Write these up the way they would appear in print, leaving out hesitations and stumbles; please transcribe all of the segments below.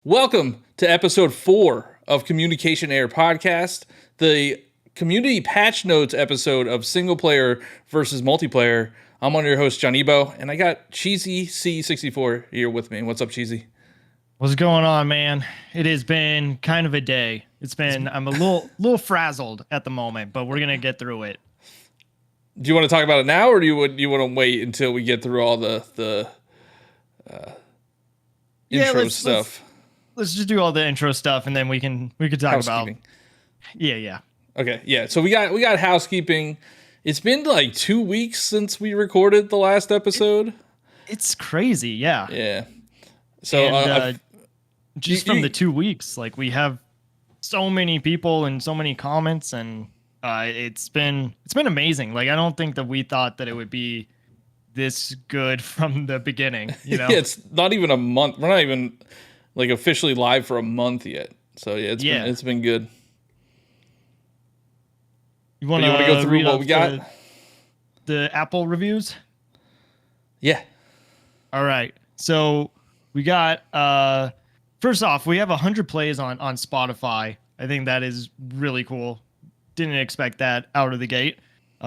Welcome to episode 4 of Communication Air Podcast, the community patch notes episode of single player versus multiplayer. I'm one of your hosts, John Ebo, and I got Cheesy C64 here with me. What's up, Cheesy? What's going on, man? It has been kind of a day. I'm a little frazzled at the moment, but we're gonna get through it. Do you want to talk about it now, or do you want to wait until we get through all the intro stuff? Let's just do all the intro stuff, and then we can talk about. Yeah. Okay, yeah. So we got housekeeping. It's been like 2 weeks since we recorded the last episode. It's crazy, yeah. Yeah. So and, from the 2 weeks, like we have so many people and so many comments, and it's been amazing. Like I don't think that we thought that it would be this good from the beginning. You know, yeah, it's not even a month. We're not even like officially live for a month yet. So yeah, it's been good. You want to go through what we got? The Apple reviews? Yeah. All right. So we got first off, we have 100 plays on Spotify. I think that is really cool. Didn't expect that out of the gate.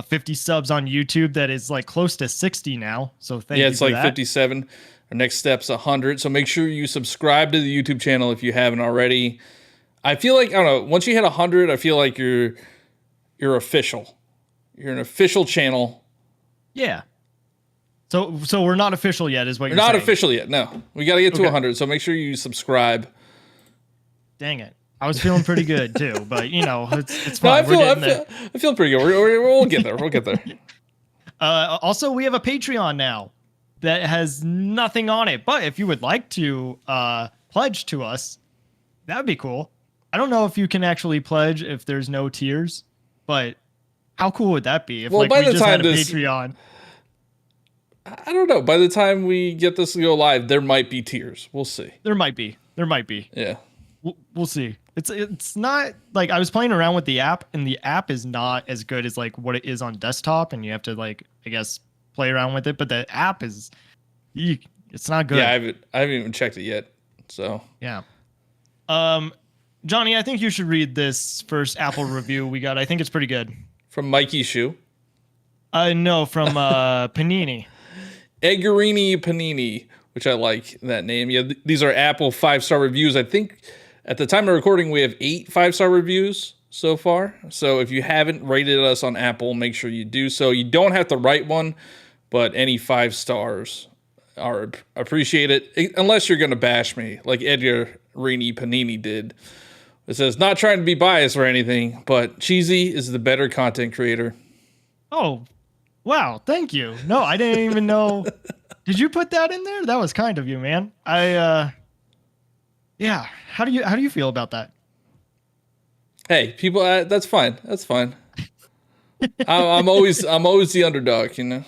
50 subs on YouTube. That is like close to 60 now. So thank you. Yeah, it's for like that. 57. Our next step's 100. So make sure you subscribe to the YouTube channel if you haven't already. I feel like, I don't know, once you hit 100, I feel like you're official. You're an official channel. Yeah. So we're not official yet, is what you're saying. We're not saying. official yet. No, we got to get to 100. So make sure you subscribe. Dang it. I was feeling pretty good too, but you know, it's fine. No, I feel pretty good. We'll get there. We'll get there. Also, we have a Patreon now that has nothing on it, but if you would like to pledge to us, that'd be cool. I don't know if you can actually pledge if there's no tiers, but how cool would that be if by we the just time had a Patreon? I don't know. By the time we get this to go live, there might be tiers. We'll see. There might be. Yeah. We'll see. It's not like I was playing around with the app, and the app is not as good as like what it is on desktop, and you have to like, I guess, play around with it. But the app is, it's not good. Yeah, I haven't even checked it yet. So yeah. Johnny, I think you should read this first Apple review we got. I think it's pretty good. From Mikey Shoe. No, from Panini. Eggerini Panini, which I like that name. Yeah, these are Apple 5-star reviews. I think at the time of recording, we have 8 5-star reviews so far. So if you haven't rated us on Apple, make sure you do so. You don't have to write one, but any 5 stars are appreciated, unless you're going to bash me like Eggerini Panini did. It says, not trying to be biased or anything, but Cheesy is the better content creator. Oh, wow. Thank you. No, I didn't even know. Did you put that in there? That was kind of you, man. Yeah. How do you feel about that? Hey, people, that's fine. That's fine. I'm always the underdog, you know.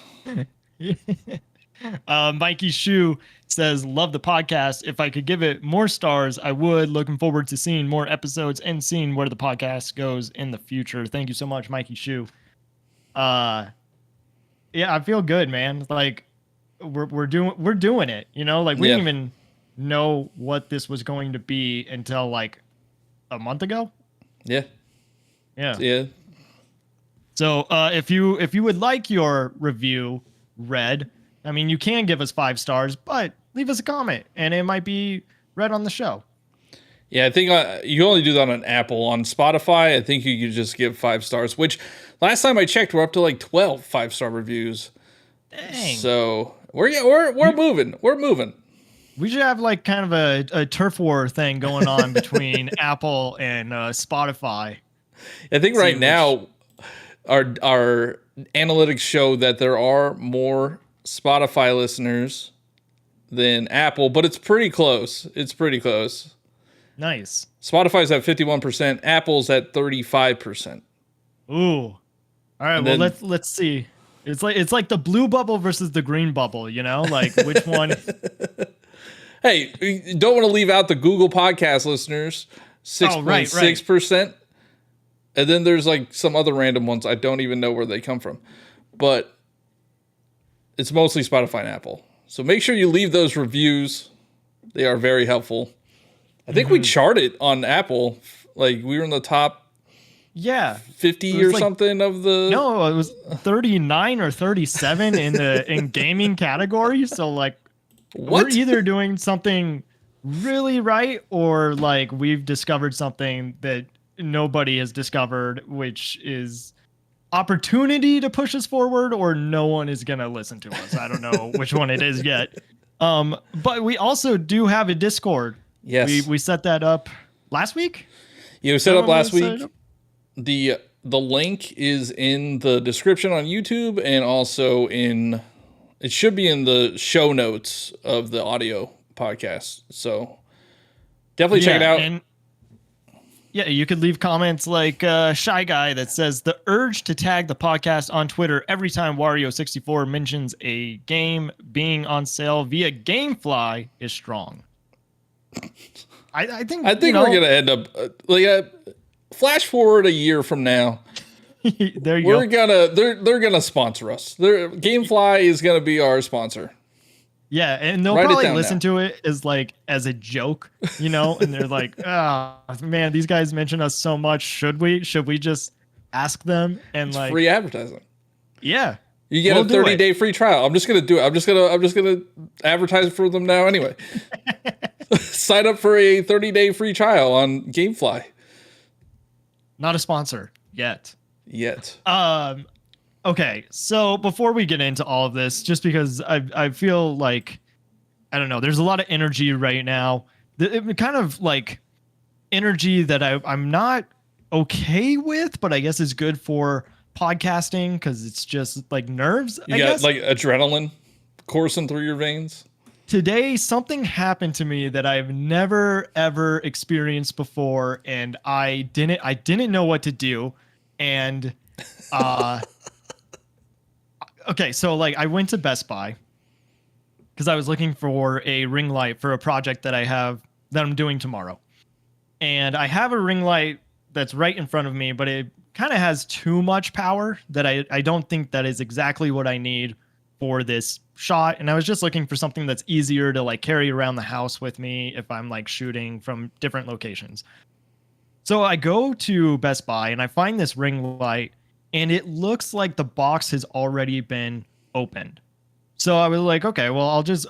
Mikey Shu says, love the podcast. If I could give it more stars, I would. Looking forward to seeing more episodes and seeing where the podcast goes in the future. Thank you so much, Mikey Shu. Yeah, I feel good, man. Like we're doing it, you know, like we didn't even know what this was going to be until like a month ago. Yeah. So if you would like your review read, I mean, you can give us 5 stars, but leave us a comment and it might be read on the show. Yeah, I think you can only do that on Apple. On Spotify, I think you could just give 5 stars, which last time I checked, we're up to like 12 5-star reviews. Dang. So we're moving. We're moving. We should have like kind of a turf war thing going on between Apple and Spotify. I think right now our analytics show that there are more Spotify listeners than Apple, but it's pretty close. Nice. Spotify's at 51%, Apple's at 35%. Ooh. All right, well let's see. It's like the blue bubble versus the green bubble, you know? Like which one? Hey, you don't want to leave out the Google Podcast listeners, 6.6%. And then there's like some other random ones. I don't even know where they come from. But it's mostly Spotify and Apple. So make sure you leave those reviews. They are very helpful. I think we charted on Apple. Like we were in the top Yeah. 50 or something of the. No, it was 39 or 37 in gaming category. So like we're either doing something really right or like we've discovered something that nobody has discovered, which is opportunity to push us forward, or no one is gonna listen to us. I don't know which one it is yet. But we also do have a Discord. Yes, we set that up last week. Yeah, we set up last week. The link is in the description on YouTube, and also it should be in the show notes of the audio podcast. So definitely check it out. And yeah, you could leave comments like Shy Guy that says the urge to tag the podcast on Twitter every time Wario64 mentions a game being on sale via GameFly is strong. I think we're gonna end up flash forward a year from now. There you go. They're gonna sponsor us. GameFly is gonna be our sponsor. Yeah, and they'll probably listen to it as a joke, and they're like, "Oh man, these guys mention us so much. Should we just ask them?" And it's free advertising. Yeah, you get a 30-day free trial. I'm just gonna do it. I'm just gonna advertise for them now anyway. Sign up for a 30-day free trial on GameFly. Not a sponsor yet. Okay, so before we get into all of this, just because I feel like, I don't know, there's a lot of energy right now. It kind of like energy that I'm not okay with, but I guess is good for podcasting because it's just like nerves. You got like adrenaline coursing through your veins. Today, something happened to me that I've never ever experienced before, and I didn't know what to do, and okay, so like I went to Best Buy because I was looking for a ring light for a project that I'm doing tomorrow. And I have a ring light that's right in front of me, but it kind of has too much power that I don't think that is exactly what I need for this shot. And I was just looking for something that's easier to like carry around the house with me if I'm like shooting from different locations. So I go to Best Buy and I find this ring light, and it looks like the box has already been opened. So I was like, okay, well, I'll just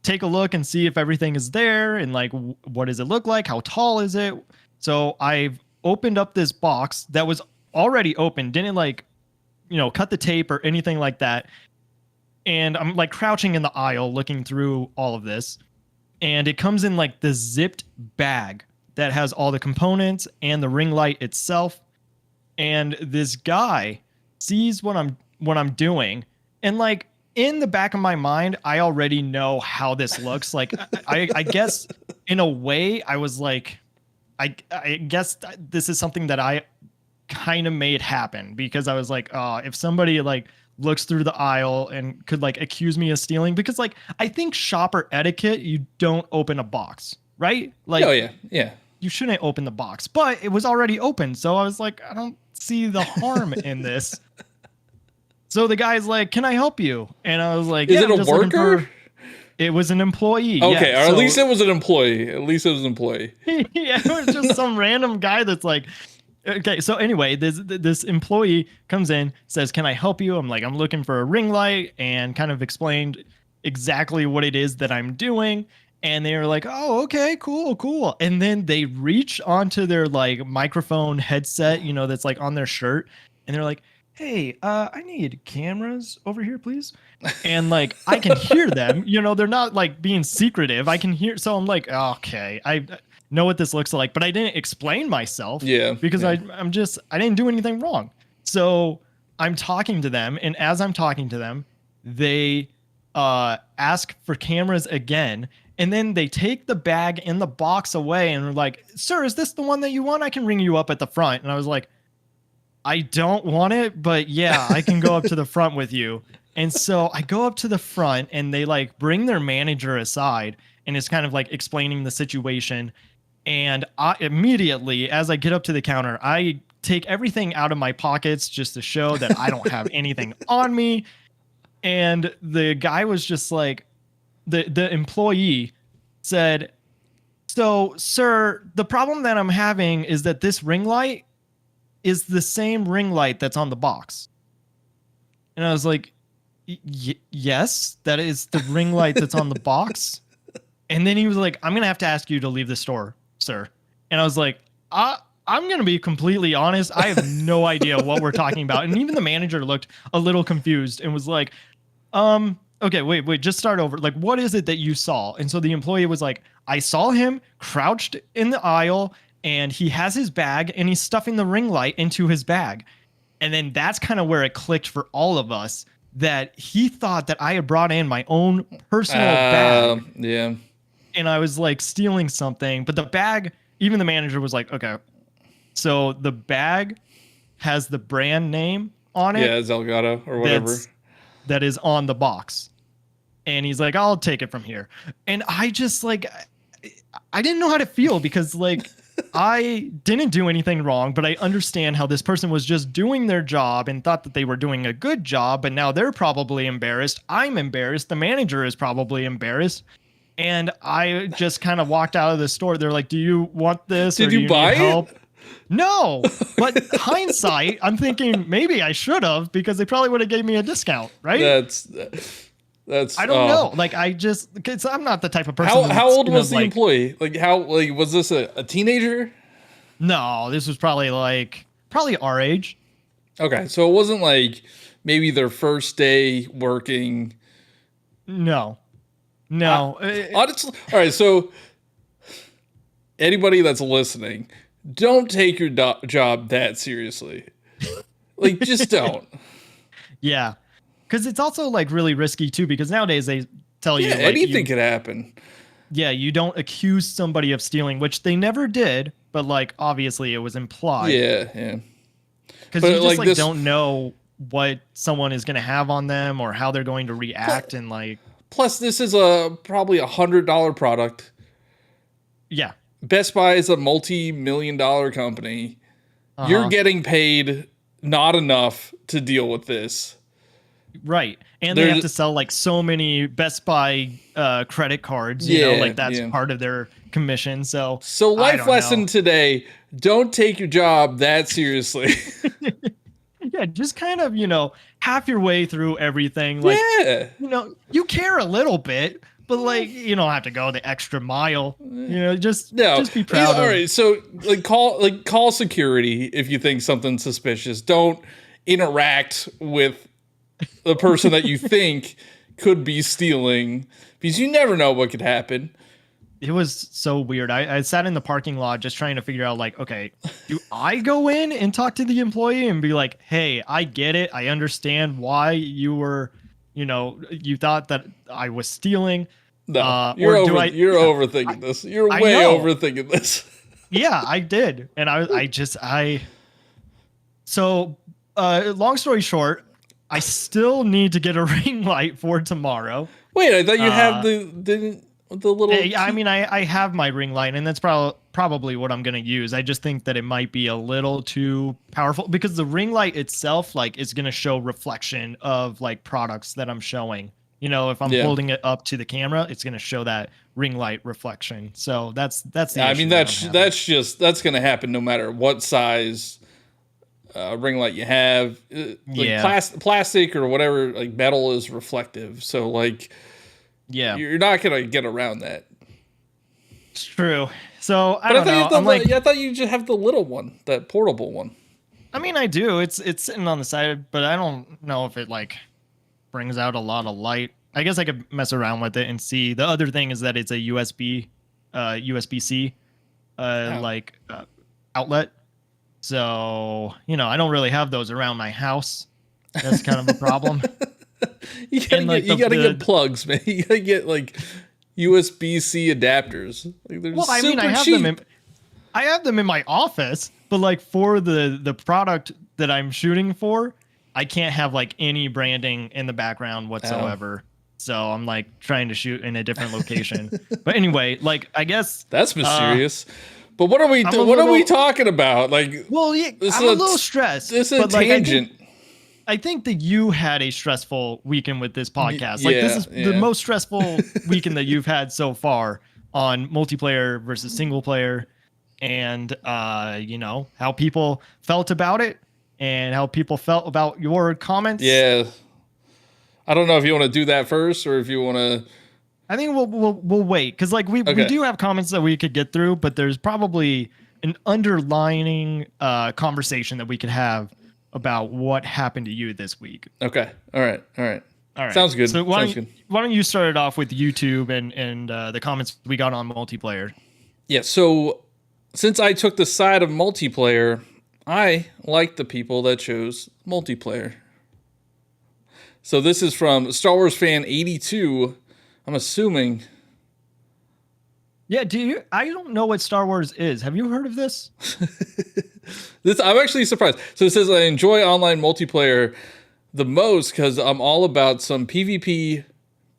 take a look and see if everything is there and like, what does it look like? How tall is it? So I've opened up this box that was already open, didn't like, cut the tape or anything like that. And I'm like crouching in the aisle looking through all of this. And it comes in like the zipped bag that has all the components and the ring light itself. And this guy sees what I'm doing, and like in the back of my mind, I already know how this looks. Like I guess in a way I was like, I guess this is something that I kind of made happen, because I was like, oh, if somebody like looks through the aisle and could like accuse me of stealing, because like I think shopper etiquette, you don't open a box, right? Like, oh yeah. You shouldn't open the box, but it was already open. So I was like, I don't see the harm in this. So the guy's like, can I help you? And I was like, is it a worker? It was an employee. Okay, yeah, or at least it was an employee. Yeah, it was just some random guy that's like, okay. So anyway, this employee comes in, says, can I help you? I'm like, I'm looking for a ring light, and kind of explained exactly what it is that I'm doing. And they were like, oh, okay, cool. And then they reach onto their like microphone headset, that's like on their shirt. And they're like, hey, I need cameras over here, please. And like, I can hear them, they're not like being secretive. I can hear. So I'm like, okay, I know what this looks like, but I didn't explain myself. Yeah. Because I didn't do anything wrong. So I'm talking to them. And as I'm talking to them, they ask for cameras again. And then they take the bag and the box away and are like, sir, is this the one that you want? I can ring you up at the front. And I was like, I don't want it, but yeah, I can go up to the front with you. And so I go up to the front, and they like bring their manager aside, and it's kind of like explaining the situation. And I immediately, as I get up to the counter, I take everything out of my pockets just to show that I don't have anything on me. And the guy was just like, the employee said, So, sir, the problem that I'm having is that this ring light is the same ring light that's on the box. And I was like, yes, that is the ring light that's on the box. And then he was like, I'm going to have to ask you to leave the store, sir. And I was like, I'm going to be completely honest. I have no idea what we're talking about. And even the manager looked a little confused and was like, okay, wait, just start over. Like, what is it that you saw? And so the employee was like, I saw him crouched in the aisle and he has his bag and he's stuffing the ring light into his bag. And then that's kind of where it clicked for all of us that he thought that I had brought in my own personal bag. Yeah. And I was like stealing something, but the bag, even the manager was like, okay, so the bag has the brand name on it. Yeah, Zelgato or whatever. That is on the box. And he's like, I'll take it from here. And I just like, I didn't know how to feel because like, I didn't do anything wrong, but I understand how this person was just doing their job and thought that they were doing a good job, but now they're probably embarrassed. I'm embarrassed. The manager is probably embarrassed. And I just kind of walked out of the store. They're like, do you want this? Did you buy help? it? No, but hindsight, I'm thinking maybe I should have because they probably would have gave me a discount, right? That's I don't know. Like because I'm not the type of person. How old was the employee? Like was this a teenager? No, this was probably our age. Okay, so it wasn't like maybe their first day working. No. Honestly, all right. So anybody that's listening, don't take your job that seriously. Like, just don't. Yeah, because it's also like really risky too. Because nowadays they tell you like, anything could happen. Yeah, you don't accuse somebody of stealing, which they never did, but like obviously it was implied. Yeah. Because you just like don't know what someone is going to have on them or how they're going to react and like. Plus, this is probably $100 product. Yeah. Best Buy is a multi-million-dollar company. You're getting paid not enough to deal with this. Right. And they have to sell like so many Best Buy credit cards, you know, like that's part of their commission. So life lesson today, don't take your job that seriously. Yeah, just kind of, half your way through everything. Like, you care a little bit, but like, you don't have to go the extra mile. Just be proud. All right, so call security if you think something's suspicious. Don't interact with the person that you think could be stealing because you never know what could happen. It was so weird. I sat in the parking lot just trying to figure out like, okay, do I go in and talk to the employee and be like, hey, I get it. I understand why you were, you thought that I was stealing. No, you're overthinking this. You're way overthinking this. Yeah, I did. And so long story short, I still need to get a ring light for tomorrow. Wait, I thought you have the little. I mean, I have my ring light, and that's probably what I'm going to use. I just think that it might be a little too powerful because the ring light itself, like, is going to show reflection of like products that I'm showing. If I'm holding it up to the camera, it's going to show that ring light reflection. So that's the. I mean, that's going to happen no matter what size ring light you have. Plastic or whatever, like metal is reflective. So like. Yeah, you're not gonna get around that. It's true. So I don't know. I thought you just have the little one, that portable one. I mean, I do. It's sitting on the side, but I don't know if it like brings out a lot of light. I guess I could mess around with it and see. The other thing is that it's a USB-C outlet. So I don't really have those around my house. That's kind of a problem. You gotta get plugs, man. You gotta get like USB-C adapters. Like, they're cheap. I have them in my office, but like for the product that I'm shooting for, I can't have like any branding in the background whatsoever. So I'm like trying to shoot in a different location. But anyway, like I guess that's mysterious. But what are we talking about? Like, well, yeah, I'm a little stressed. This is a tangent. I think that you had a stressful weekend with this podcast. Like this is the most stressful weekend that you've had so far. on multiplayer versus single player, and how people felt about it and how people felt about your comments. Yeah. I don't know if you want to do that first or if you want to. I think we'll wait because like we Okay. do have comments that we could get through, but there's probably an underlining conversation that we could have about what happened to you this week. Okay. All right. All right. All right. Sounds good. So Sounds good. why don't you start it off with YouTube and the comments we got on multiplayer? Yeah. So since I took the side of multiplayer, I like the people that chose multiplayer. So this is from Star Wars fan 82. I'm assuming. Yeah, I don't know what Star Wars is. Have you heard of this? I'm actually surprised. So it says I enjoy online multiplayer the most because I'm all about some PvP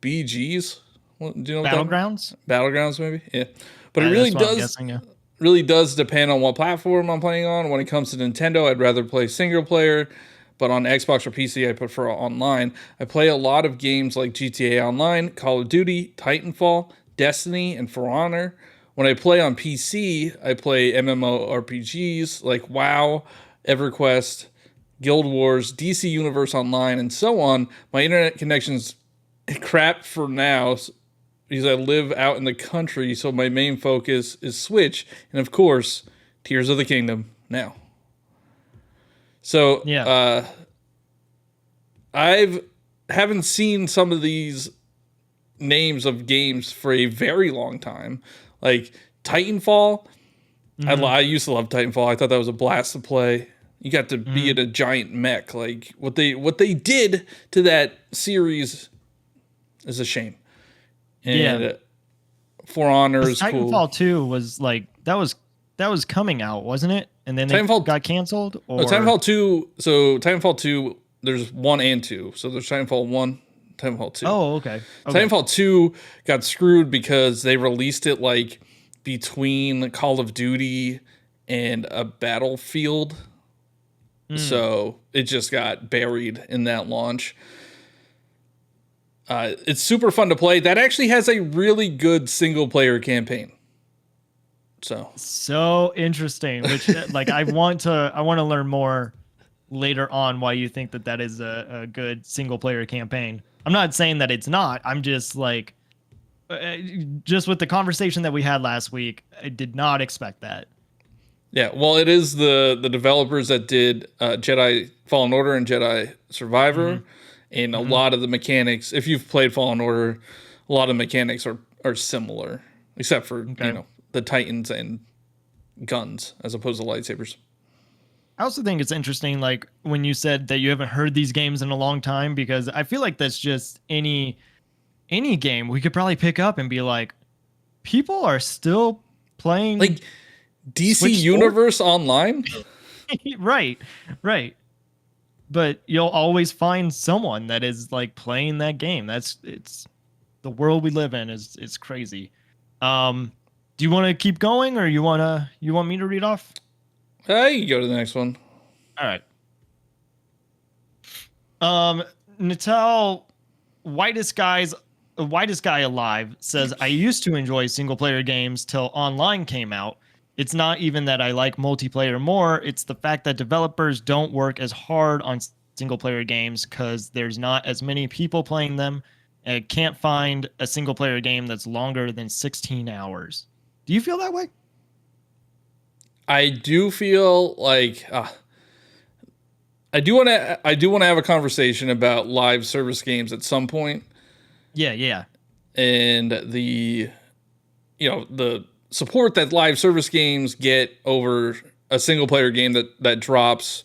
BGs. Do you know what Battlegrounds? Battlegrounds, maybe? Yeah. But it That's really what I'm does guessing, yeah. really does depend on what platform I'm playing on. When it comes to Nintendo, I'd rather play single player, but on Xbox or PC, I prefer online. I play a lot of games like GTA Online, Call of Duty, Titanfall, Destiny, and For Honor. When I play on PC, I play MMORPGs like WoW, EverQuest, Guild Wars, DC Universe Online, and so on. My internet connection's crap for now because I live out in the country, so my main focus is Switch, and of course, Tears of the Kingdom now. So, Yeah. I've haven't seen some of these names of games for a very long time. Like Titanfall, I used to love Titanfall. I thought that was a blast to play. You got to be in a giant mech. Like what they did to that series is a shame. And Yeah. For Honor is cool. Titanfall 2 was like that was coming out, wasn't it? And then Titanfall got canceled or Titanfall 2, so Titanfall 2 there's 1 and 2. So there's Titanfall 1, Titanfall 2. Oh, okay. Titanfall 2 got screwed because they released it like between Call of Duty and a Battlefield. So it just got buried in that launch. It's super fun to play. That actually has a really good single player campaign. So interesting. Which like I want to learn more later on why you think that is a good single player campaign. I'm not saying that it's not. I'm just like just with the conversation that we had last week, I did not expect that. Yeah, well, it is the developers that did Jedi Fallen Order and Jedi Survivor, and a lot of the mechanics. If you've played Fallen Order, a lot of mechanics are similar, except for the Titans and guns as opposed to lightsabers. I also think it's interesting, like when you said that you haven't heard these games in a long time, because I feel like that's just any game we could probably pick up and be like, people are still playing like DC Switch Universe Online. right. But you'll always find someone that is like playing that game. It's the world we live in is crazy. Do you want to keep going or you want me to read off? You can go to the next one. All right. Natal, whitest guy alive says, I used to enjoy single player games till online came out. It's not even that I like multiplayer more. It's the fact that developers don't work as hard on single player games because there's not as many people playing them. And I can't find a single player game that's longer than 16 hours. Do you feel that way? I do feel like I do want to have a conversation about live service games at some point. Yeah. And the support that live service games get over a single player game that drops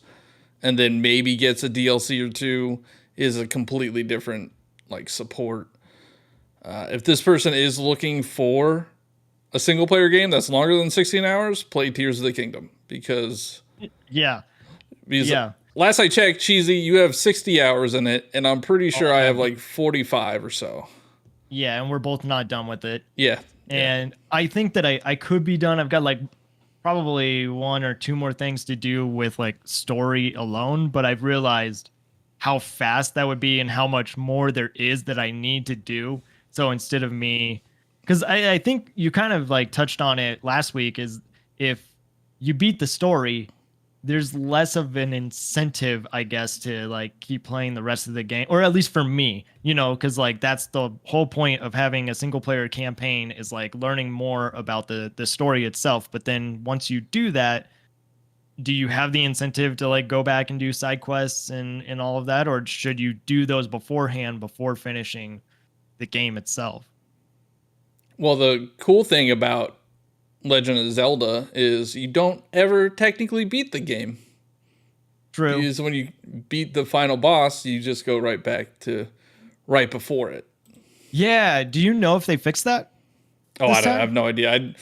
and then maybe gets a DLC or two is a completely different like support. If this person is looking for a single player game that's longer than 16 hours, play Tears of the Kingdom because last I checked, Cheesy, you have 60 hours in it, and I'm pretty sure I have like 45 or so. Yeah, and we're both not done with it. Yeah. And I think that I could be done. I've got like probably one or two more things to do with like story alone, but I've realized how fast that would be and how much more there is that I need to do. So instead of me Because I think you kind of like touched on it last week, is if you beat the story, there's less of an incentive, I guess, to like keep playing the rest of the game, or at least for me, because like that's the whole point of having a single player campaign, is like learning more about the story itself. But then once you do that, do you have the incentive to like go back and do side quests and all of that, or should you do those beforehand before finishing the game itself? Well, the cool thing about Legend of Zelda is you don't ever technically beat the game. True. Because when you beat the final boss, you just go right back to right before it. Yeah. Do you know if they fixed that? Oh, I have no idea.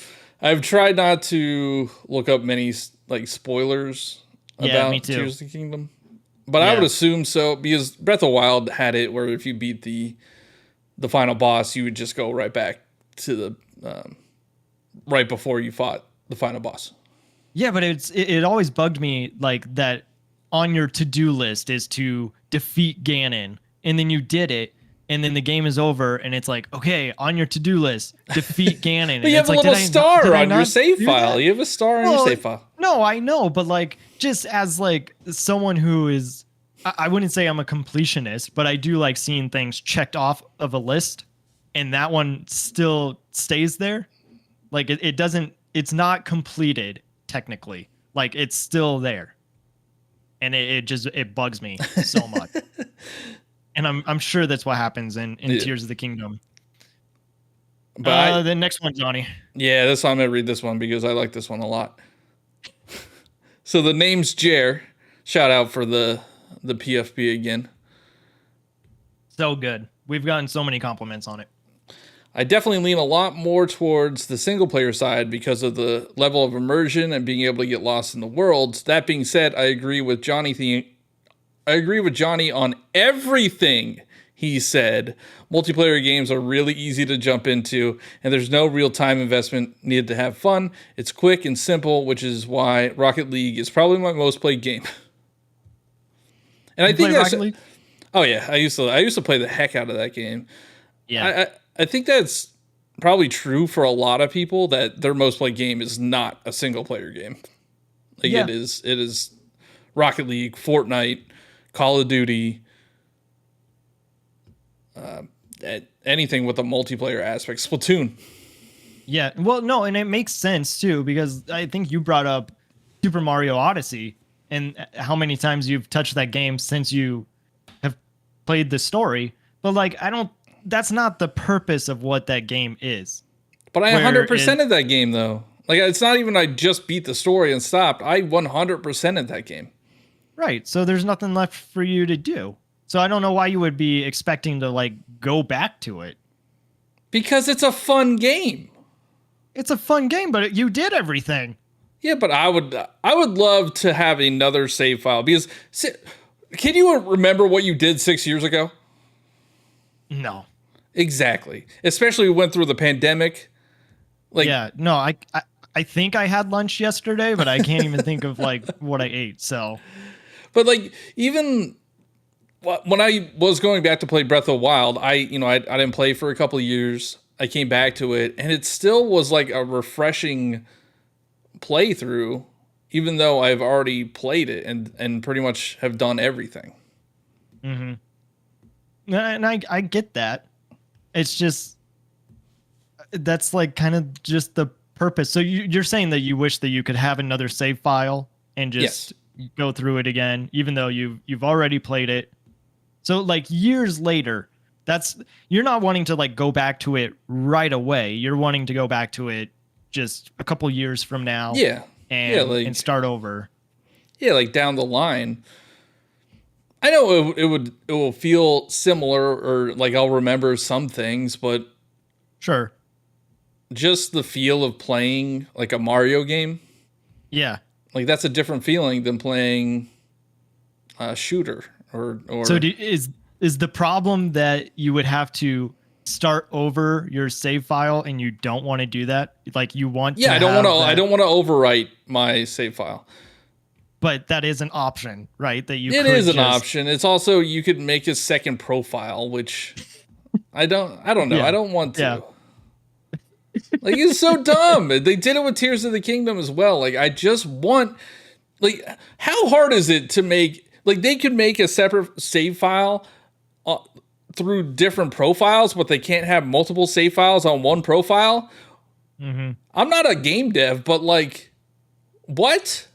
I've tried not to look up many like spoilers about Tears of the Kingdom, but I would assume so, because Breath of the Wild had it where if you beat the final boss, you would just go right back to the right before you fought the final boss. Yeah, but it always bugged me like that on your to-do list is to defeat Ganon, and then you did it, and then the game is over, and it's like, okay, on your to-do list, defeat Ganon. But you have a little star on your save file. You have a star on your save file. No, I know, but like just as like someone who is, I wouldn't say I'm a completionist, but I do like seeing things checked off of a list, and that one still stays there. Like it doesn't, it's not completed technically. Like it's still there. And it bugs me so much. And I'm sure that's what happens in Tears of the Kingdom. But the next one, Johnny. Yeah, this I'm gonna read this one because I like this one a lot. So the name's Jer. Shout out for the PFP again. So good. We've gotten so many compliments on it. I definitely lean a lot more towards the single player side because of the level of immersion and being able to get lost in the worlds. That being said, I agree with Johnny on everything he said. Multiplayer games are really easy to jump into, and there's no real time investment needed to have fun. It's quick and simple, which is why Rocket League is probably my most played game. And I think that's Rocket League? Oh yeah, I used to play the heck out of that game. Yeah. I think that's probably true for a lot of people, that their most played game is not a single player game. Like it is Rocket League, Fortnite, Call of Duty, anything with a multiplayer aspect. Splatoon. Yeah. Well, no, and it makes sense too, because I think you brought up Super Mario Odyssey and how many times you've touched that game since you have played the story. But like, that's not the purpose of what that game is. But I 100%ed that game though. Like, it's not even I just beat the story and stopped. I 100%ed that game. Right. So there's nothing left for you to do. So I don't know why you would be expecting to like go back to it. Because it's a fun game. It's a fun game, but you did everything. Yeah, but I would love to have another save file, because can you remember what you did 6 years ago? No. Exactly. Especially we went through the pandemic. Like, yeah, no, I think I had lunch yesterday, but I can't even think of like what I ate. So, but like, even when I was going back to play Breath of the Wild, I didn't play for a couple of years. I came back to it, and it still was like a refreshing playthrough, even though I've already played it and pretty much have done everything. Mm-hmm. And I get that. It's just, that's like kind of just the purpose. So you're saying that you wish that you could have another save file and just go through it again, even though you've already played it. So like years later, you're not wanting to like go back to it right away. You're wanting to go back to it just a couple years from now. Yeah. And start over. Yeah, like down the line. I know it will feel similar, or like I'll remember some things, but sure, just the feel of playing like a Mario game. Yeah, like that's a different feeling than playing a shooter or. So is the problem that you would have to start over your save file, and you don't want to do that? Like you want? Yeah, I don't want to overwrite my save file. But that is an option, right? That it is an option. It's also, you could make a second profile, which I don't know. Yeah. I don't want to. Like, it's so dumb. They did it with Tears of the Kingdom as well. Like, I just want, like, how hard is it to make, like, they could make a separate save file through different profiles, but they can't have multiple save files on one profile. Mm-hmm. I'm not a game dev, but like, what?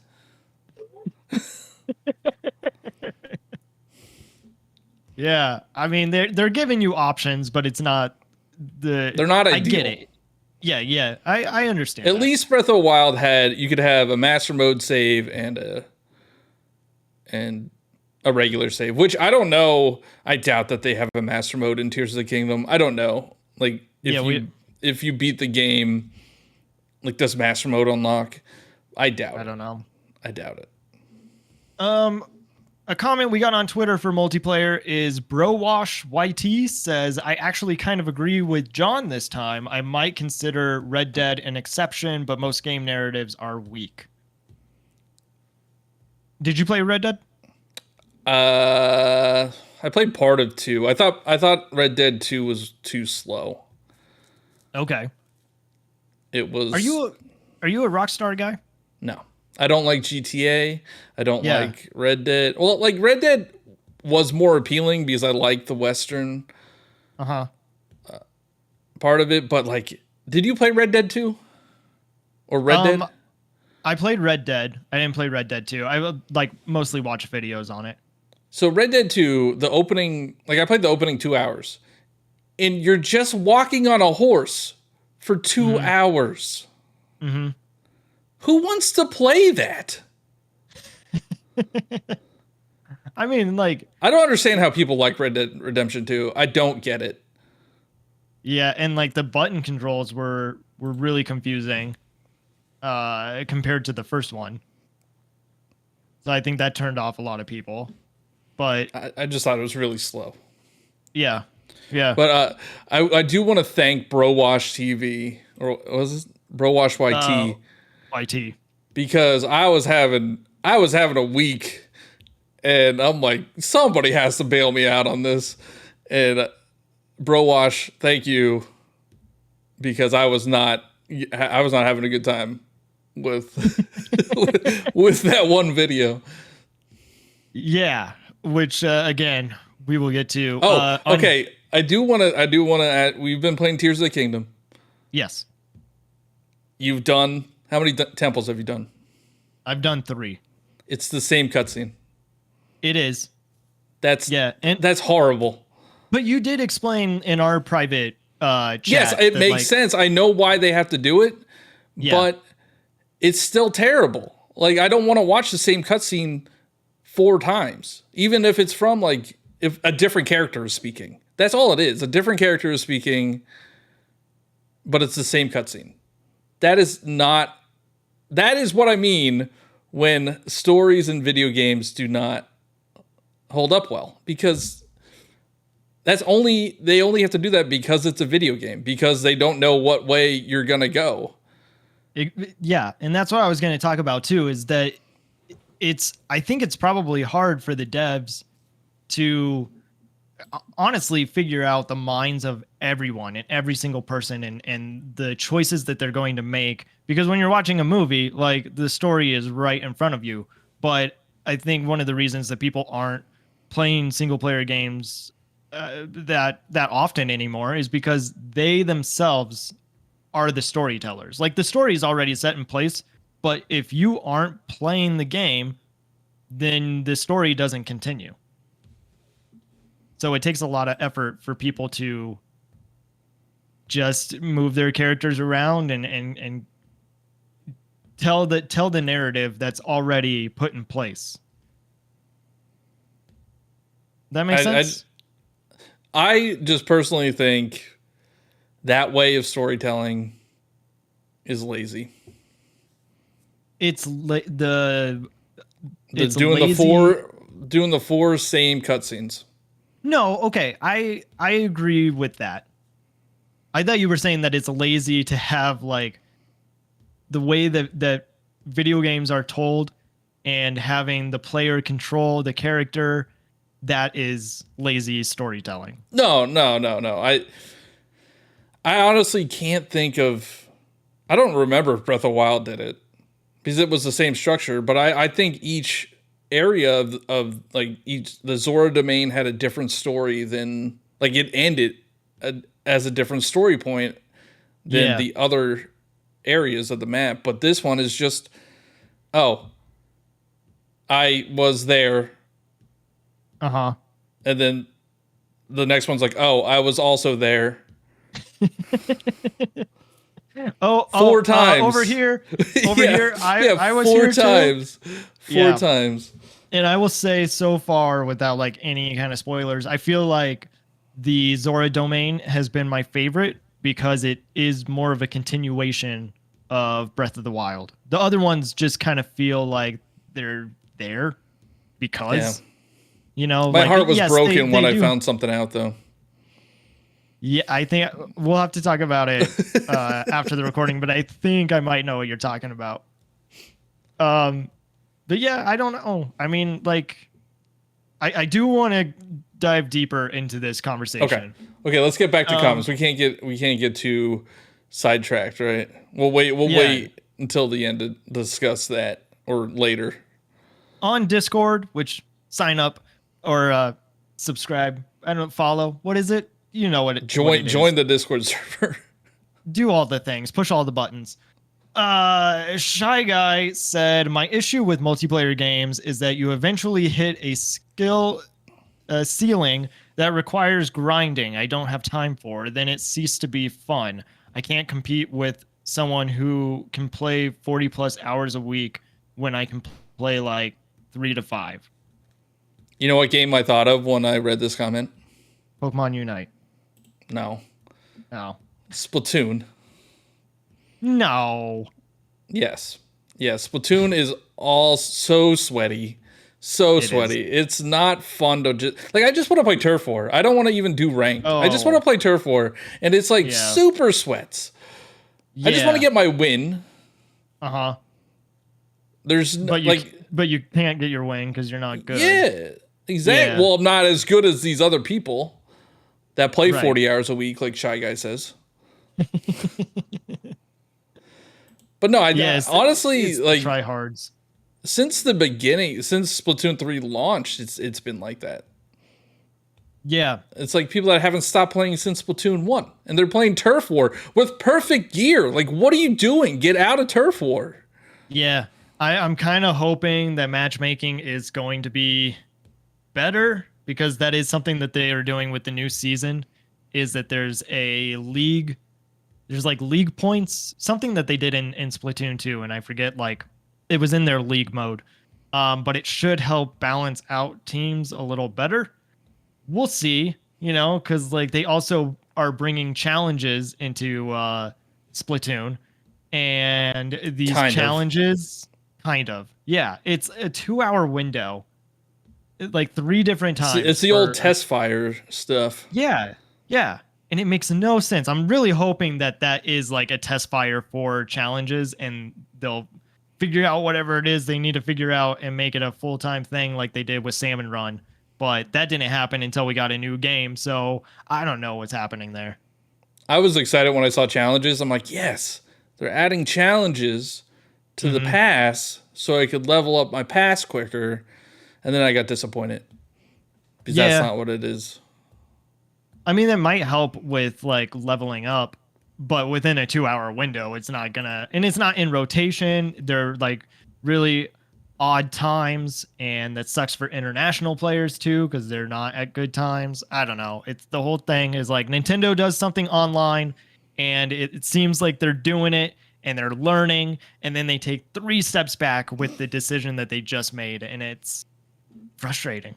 Yeah, I mean they're giving you options, but it's not They're not ideal. I get it. Yeah, I understand. At least Breath of the Wild had, you could have a master mode save and a regular save, which I don't know. I doubt that they have a master mode in Tears of the Kingdom. I don't know. Like, if you beat the game, like, does master mode unlock? I doubt it. I don't know. I doubt it. A comment we got on Twitter for multiplayer is BroWashYT says, I actually kind of agree with John this time. I might consider Red Dead an exception, but most game narratives are weak. Did you play Red Dead? I played part of 2. I thought Red Dead 2 was too slow. Okay. It was. Are you a Rockstar guy? No. I don't like GTA. I don't like Red Dead. Well, like, Red Dead was more appealing because I like the Western part of it. But, like, did you play Red Dead 2? Or Red Dead? I played Red Dead. I didn't play Red Dead 2. I like mostly watch videos on it. So Red Dead 2, the opening, like, I played the opening 2 hours. And you're just walking on a horse for 2 hours. Mm-hmm. Who wants to play that? I mean, like, I don't understand how people like Red Dead Redemption 2. I don't get it. Yeah, and like the button controls were really confusing compared to the first one. So I think that turned off a lot of people. But I just thought it was really slow. Yeah. But I do want to thank BroWash TV, or was it BroWash YT? YT. Because I was having a week, and I'm like, somebody has to bail me out on this. And BroWash, thank you, because I was not having a good time with with that one video. Yeah, which again we will get to. Okay. I do want to add. We've been playing Tears of the Kingdom. Yes. You've done. How many temples have you done? I've done 3. It's the same cutscene. It is. That's horrible. But you did explain in our private chat. Yes, it makes sense. I know why they have to do it, but it's still terrible. Like, I don't want to watch the same cutscene 4 times, even if it's from, like, if a different character is speaking. That's all it is. A different character is speaking, but it's the same cutscene. That is what I mean when stories in video games do not hold up well, because they only have to do that because it's a video game, because they don't know what way you're going to go. And that's what I was going to talk about too, is that I think it's probably hard for the devs to honestly figure out the minds of everyone and every single person and the choices that they're going to make, because when you're watching a movie, like, the story is right in front of you. But I think one of the reasons that people aren't playing single player games that often anymore is because they themselves are the storytellers. Like, the story is already set in place, but if you aren't playing the game, then the story doesn't continue. So it takes a lot of effort for people to just move their characters around and tell the narrative that's already put in place. That makes sense? I just personally think that way of storytelling is lazy. It's doing the 4 same cutscenes. No, okay. I agree with that. I thought you were saying that it's lazy to have, like, the way that video games are told and having the player control the character. That is lazy storytelling. No. I honestly can't think of I don't remember if Breath of the Wild did it because it was the same structure, but I think each area of like each the Zora domain had a different story than like it ended as a different story point than Yeah. the other areas of the map. But this one is just, oh, I was there, Uh-huh. and then the next one's like, oh, I was also there four times. Over here. Over Yeah, here. yeah, I was four here too. times. Four Yeah. times. And I will say so far, without like any kind of spoilers, I feel like the Zora domain has been my favorite because it is more of a continuation of Breath of the Wild. The other ones just kind of feel like they're there Yeah. because, you know, My like, heart was yes, broken when they I do. found something out, though. Yeah, I think we'll have to talk about it after the recording, but I think I might know what you're talking about. But yeah, I don't know. I mean, like, I do want to dive deeper into this Okay. conversation. Okay, let's get back to comments. We can't get too sidetracked, right? We'll wait until the end to discuss that or later. On Discord, which sign up or subscribe. I don't follow. What is it? You know what it is. Join the Discord server. Do all the things. Push all the buttons. Shy Guy said, my issue with multiplayer games is that you eventually hit a skill ceiling that requires grinding I don't have time for. Then it ceased to be fun. I can't compete with someone who can play 40 plus hours a week when I can play like 3 to 5. You know what game I thought of when I read this comment? Pokemon Unite. No. No. Splatoon. No. Yes. Yes. Splatoon is all so sweaty. So It sweaty. It's not fun to just like I just want to play Turf War. I don't want to even do ranked. I just want to play Turf War. And it's like super sweats. Yeah. I just want to get my win. Uh-huh. There's but you can't get your win because you're not good. Yeah. Exactly. Yeah. Well, I'm not as good as these other people that play 40 hours a week, like Shy Guy says. But no, honestly, like tryhards. Since the beginning, since Splatoon 3 launched, it's been like that. Yeah. It's like people that haven't stopped playing since Splatoon 1. And they're playing Turf War with perfect gear. Like, what are you doing? Get out of Turf War. Yeah. I'm kind of hoping that matchmaking is going to be better because that is something that they are doing with the new season is that there's like league points, something that they did in Splatoon 2. And I forget, like, it was in their league mode. But it should help balance out teams a little better. We'll see, because like they also are bringing challenges into Splatoon, and these challenges, yeah, it's a 2-hour window, like 3 different times. It's the old test fire stuff. Yeah, and it makes no sense. I'm really hoping that is like a test fire for challenges, and they'll figure out whatever it is they need to figure out and make it a full-time thing like they did with Salmon Run. But that didn't happen until we got a new game, so I don't know what's happening there. I was excited when I saw challenges. I'm like, yes, they're adding challenges to the pass so I could level up my pass quicker. And then I got disappointed because that's not what it is. I mean, that might help with like leveling up, but within a 2-hour window, it's not gonna, and it's not in rotation. They're like really odd times, and that sucks for international players too because they're not at good times. I don't know. It's the whole thing is like Nintendo does something online, and it seems like they're doing it and they're learning, and then they take 3 steps back with the decision that they just made, and it's frustrating.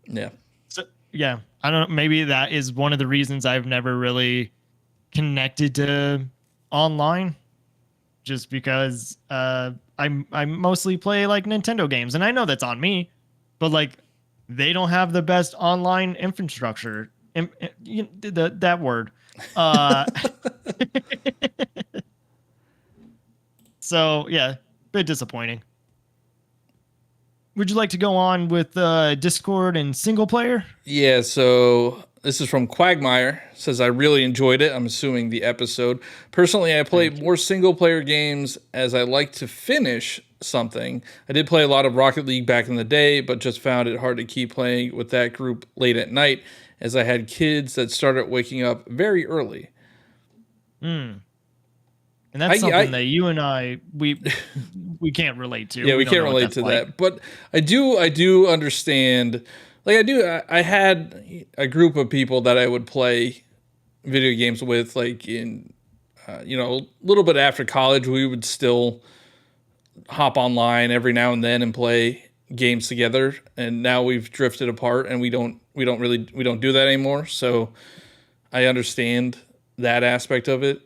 Yeah. So yeah, I don't know. Maybe that is one of the reasons I've never really connected to online, just because I mostly play like Nintendo games, and I know that's on me, but like they don't have the best online infrastructure. That word. So yeah, bit disappointing. Would you like to go on with Discord and single player? Yeah, so This is from Quagmire. Says, I really enjoyed it. I'm assuming the episode. Personally, I play more single player games as I like to finish something. I did play a lot of Rocket League back in the day, but just found it hard to keep playing with that group late at night as I had kids that started waking up very early. And that's something that you and we can't relate to. Yeah, we can't relate to that. But I do understand. Like I had a group of people that I would play video games with, like in, a little bit after college. We would still hop online every now and then and play games together. And now we've drifted apart, and we don't do that anymore. So I understand that aspect of it.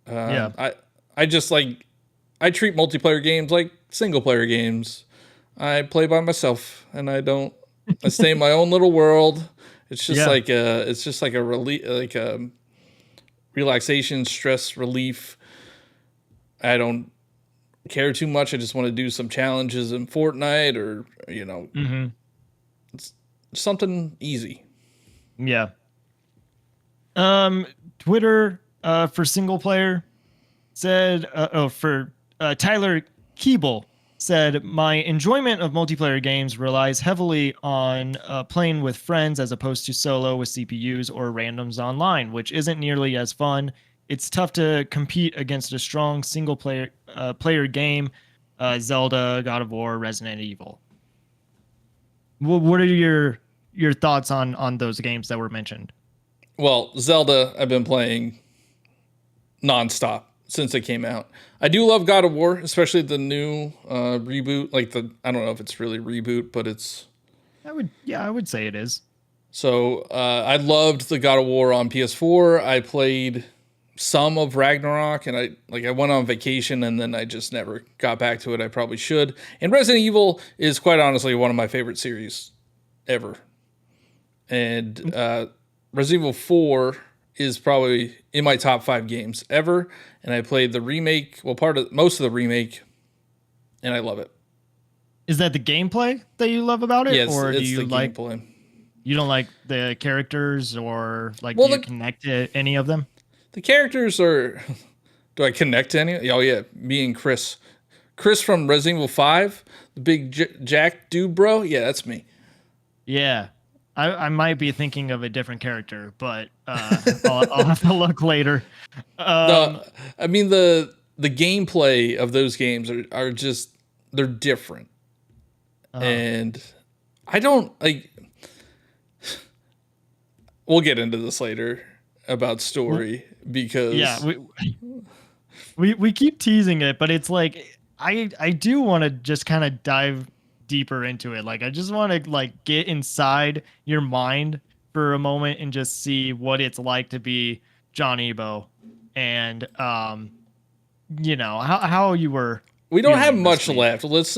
I just I treat multiplayer games like single player games. I play by myself, and I stay in my own little world. It's just like a relief, like a relaxation, stress relief. I don't care too much. I just want to do some challenges in Fortnite, or it's something easy. Yeah. Twitter for single player said, Tyler Keeble said, my enjoyment of multiplayer games relies heavily on playing with friends as opposed to solo with CPUs or randoms online, which isn't nearly as fun. It's tough to compete against a strong single player game, Zelda, God of War, Resident Evil. What are your thoughts on those games that were mentioned? Well, Zelda, I've been playing nonstop since it came out. I do love God of War, especially the new reboot. I don't know if it's really reboot, but it's. I would say it is. So I loved the God of War on PS4. I played some of Ragnarok, and I went on vacation, and then I just never got back to it. I probably should. And Resident Evil is quite honestly one of my favorite series ever. And Resident Evil 4 is probably in my top 5 games ever. And I played the remake, most of the remake, and I love it. Is that the gameplay that you love about it? Yes, or it's do you the like gameplay. You don't like the characters, or do you connect to any of them? The characters are. Do I connect to any? Oh yeah, me and Chris. Chris from Resident Evil 5, the big Jack dude, bro. Yeah, that's me. Yeah, I might be thinking of a different character, but I'll have to look later. I mean the gameplay of those games are just, they're different, and I don't like. We'll get into this later about story, because we keep teasing it, but it's like I do want to just kind of dive deeper into it. Like I just want to get inside your mind for a moment and just see what it's like to be John Ebo, and how you were. We don't have much left. Let's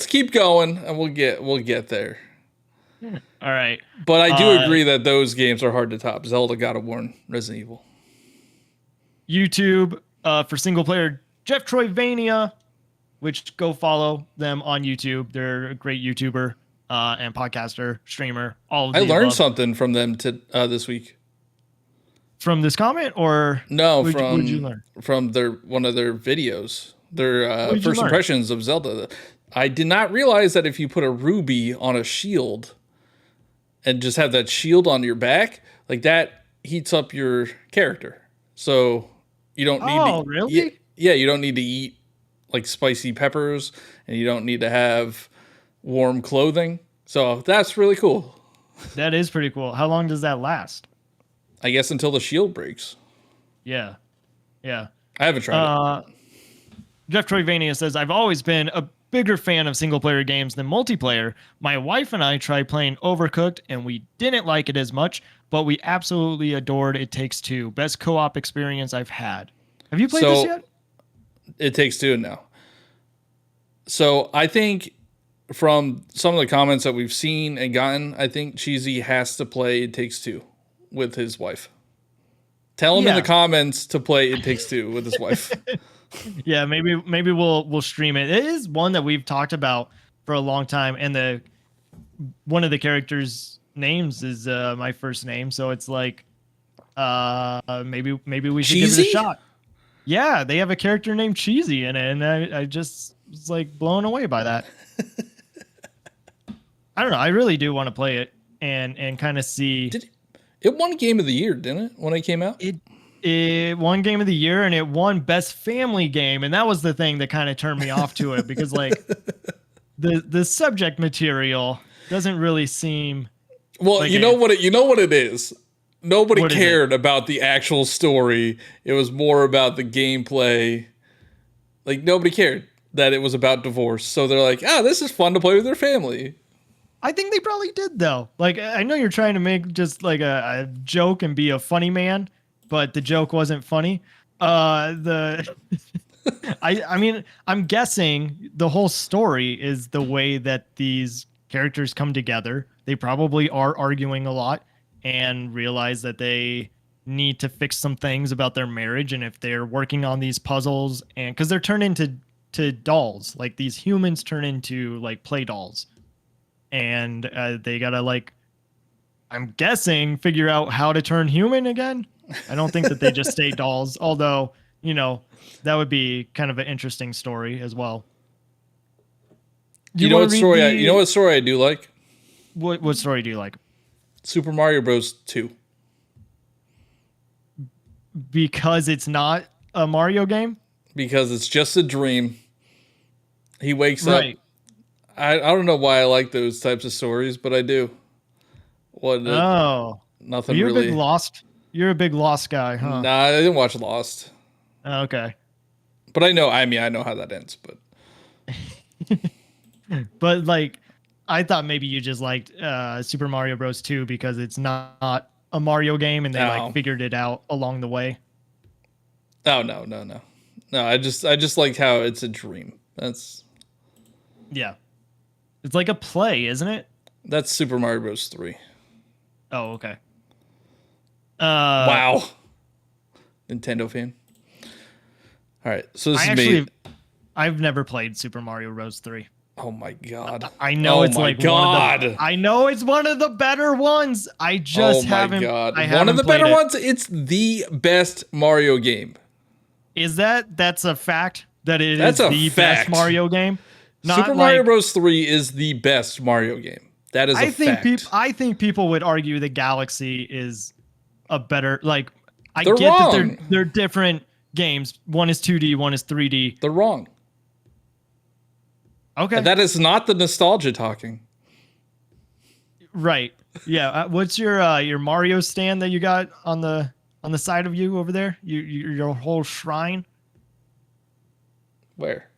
keep going, and we'll get there. All right. But I do agree that those games are hard to top. Zelda, God of War, and Resident Evil. YouTube for single player, Jeff Troyvania, which go follow them on YouTube. They're a great YouTuber and podcaster, streamer. I learned something from them this week. From this comment, or no? What did you learn? From one of their videos, their first impressions of Zelda. I did not realize that if you put a ruby on a shield and just have that shield on your back, like that heats up your character. So you don't need to. Really? Yeah, you don't need to eat like spicy peppers, and you don't need to have warm clothing. So that's really cool. That is pretty cool. How long does that last? I guess until the shield breaks. Yeah. I haven't tried it. Jeff Troyvania says, I've always been a bigger fan of single player games than multiplayer. My wife and I tried playing Overcooked, and we didn't like it as much, but we absolutely adored It Takes Two. Best co-op experience I've had. Have you played this yet? It Takes Two now. So I think from some of the comments that we've seen and gotten, I think Cheesy has to play It Takes Two with his wife. Tell him in the comments to play It Takes Two with his wife. Yeah, maybe we'll stream it. It is one that we've talked about for a long time, and one of the characters names is my first name, so it's like maybe we should give it a Cheesy? shot. Yeah, they have a character named Cheesy in it, and I just was like blown away by that. I don't know. I really do want to play it and kind of see. It won Game of the Year, didn't it, when it came out? It won Game of the Year, and it won Best Family Game, and that was the thing that kind of turned me off to it, because like the subject material doesn't really seem. Well, like you know what it is. Nobody What is cared about the actual story. It was more about the gameplay. Like, nobody cared that it was about divorce. So they're like, this is fun to play with their family. I think they probably did, though. Like, I know you're trying to make just like a joke and be a funny man, but the joke wasn't funny. I mean, I'm guessing the whole story is the way that these characters come together. They probably are arguing a lot and realize that they need to fix some things about their marriage. And if they're working on these puzzles, and because they're turned into dolls, like these humans turn into like play dolls, and they gotta, like, I'm guessing, figure out how to turn human again. I don't think that they just stay dolls, although, that would be kind of an interesting story as well. You know what story I do like? What story do you like? Super Mario Bros. 2. Because it's not a Mario game? Because it's just a dream. He wakes Right. up. I don't know why I like those types of stories, but I do. Nothing You're really. a big Lost. You're a big Lost guy, huh? Nah, I didn't watch Lost. Okay. But I know how that ends, but But like, I thought maybe you just liked Super Mario Bros. 2 because it's not a Mario game, and they like figured it out along the way. Oh no. No, I just like how it's a dream. Yeah. It's like a play, isn't it? That's Super Mario Bros. 3. Oh, okay. Wow. Nintendo fan. All right, so this is me. I've never played Super Mario Bros. 3. Oh my god! I know it's like I know it's one of the better ones. I just haven't. God. I One of the better it. ones. It's the best Mario game. Is that's a fact that it is the best Mario game? Super Mario Bros. 3 is the best Mario game. That is a fact. I think people would argue that Galaxy is a better. Like, They're wrong. that they're different games. One is 2D, one is 3D. They're wrong. Okay. And that is not the nostalgia talking. Right. Yeah. What's your Mario stand that you got on the side of you over there? Your whole shrine. Where?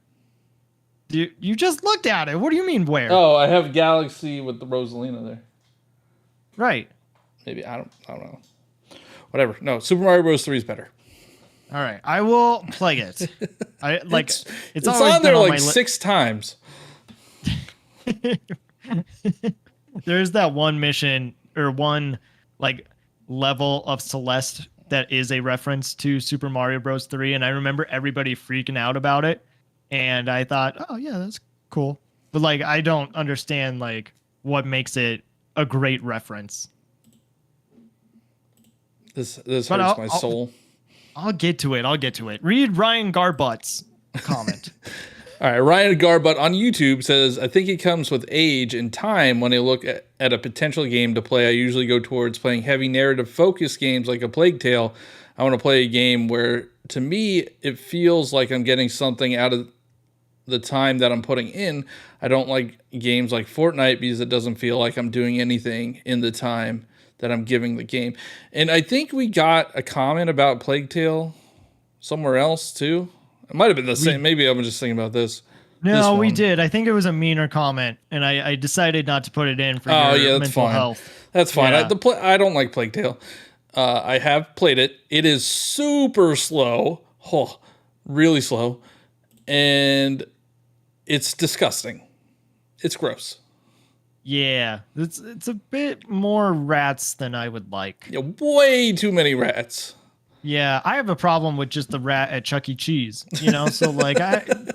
You just looked at it. What do you mean where? Oh, I have Galaxy with the Rosalina there. Right. Maybe I don't know. Whatever. No, Super Mario Bros. 3 is better. All right, I will play it. I like it's on there like 6 times. There's that one mission or one like level of Celeste that is a reference to Super Mario Bros. 3, and I remember everybody freaking out about it, and I thought, oh yeah, that's cool, but like I don't understand like what makes it a great reference. This hurts my soul. I'll get to it. Read Ryan Garbutt's comment. All right, Ryan Garbutt on YouTube says, I think it comes with age and time. When I look at a potential game to play, I usually go towards playing heavy narrative focused games like a Plague Tale. I want to play a game where, to me, it feels like I'm getting something out of the time that I'm putting in. I don't like games like Fortnite because it doesn't feel like I'm doing anything in the time that I'm giving the game. And I think we got a comment about Plague Tale somewhere else too. It might have been the same. Maybe I'm just thinking about this. No, we did. I think it was a meaner comment, and I decided not to put it in for your mental health. That's fine. Yeah. I don't like Plague Tale. I have played it. It is super slow. Oh, really slow. And it's disgusting. It's gross. Yeah, it's a bit more rats than I would like. Yeah, way too many rats. Yeah, I have a problem with just the rat at Chuck E. Cheese, so like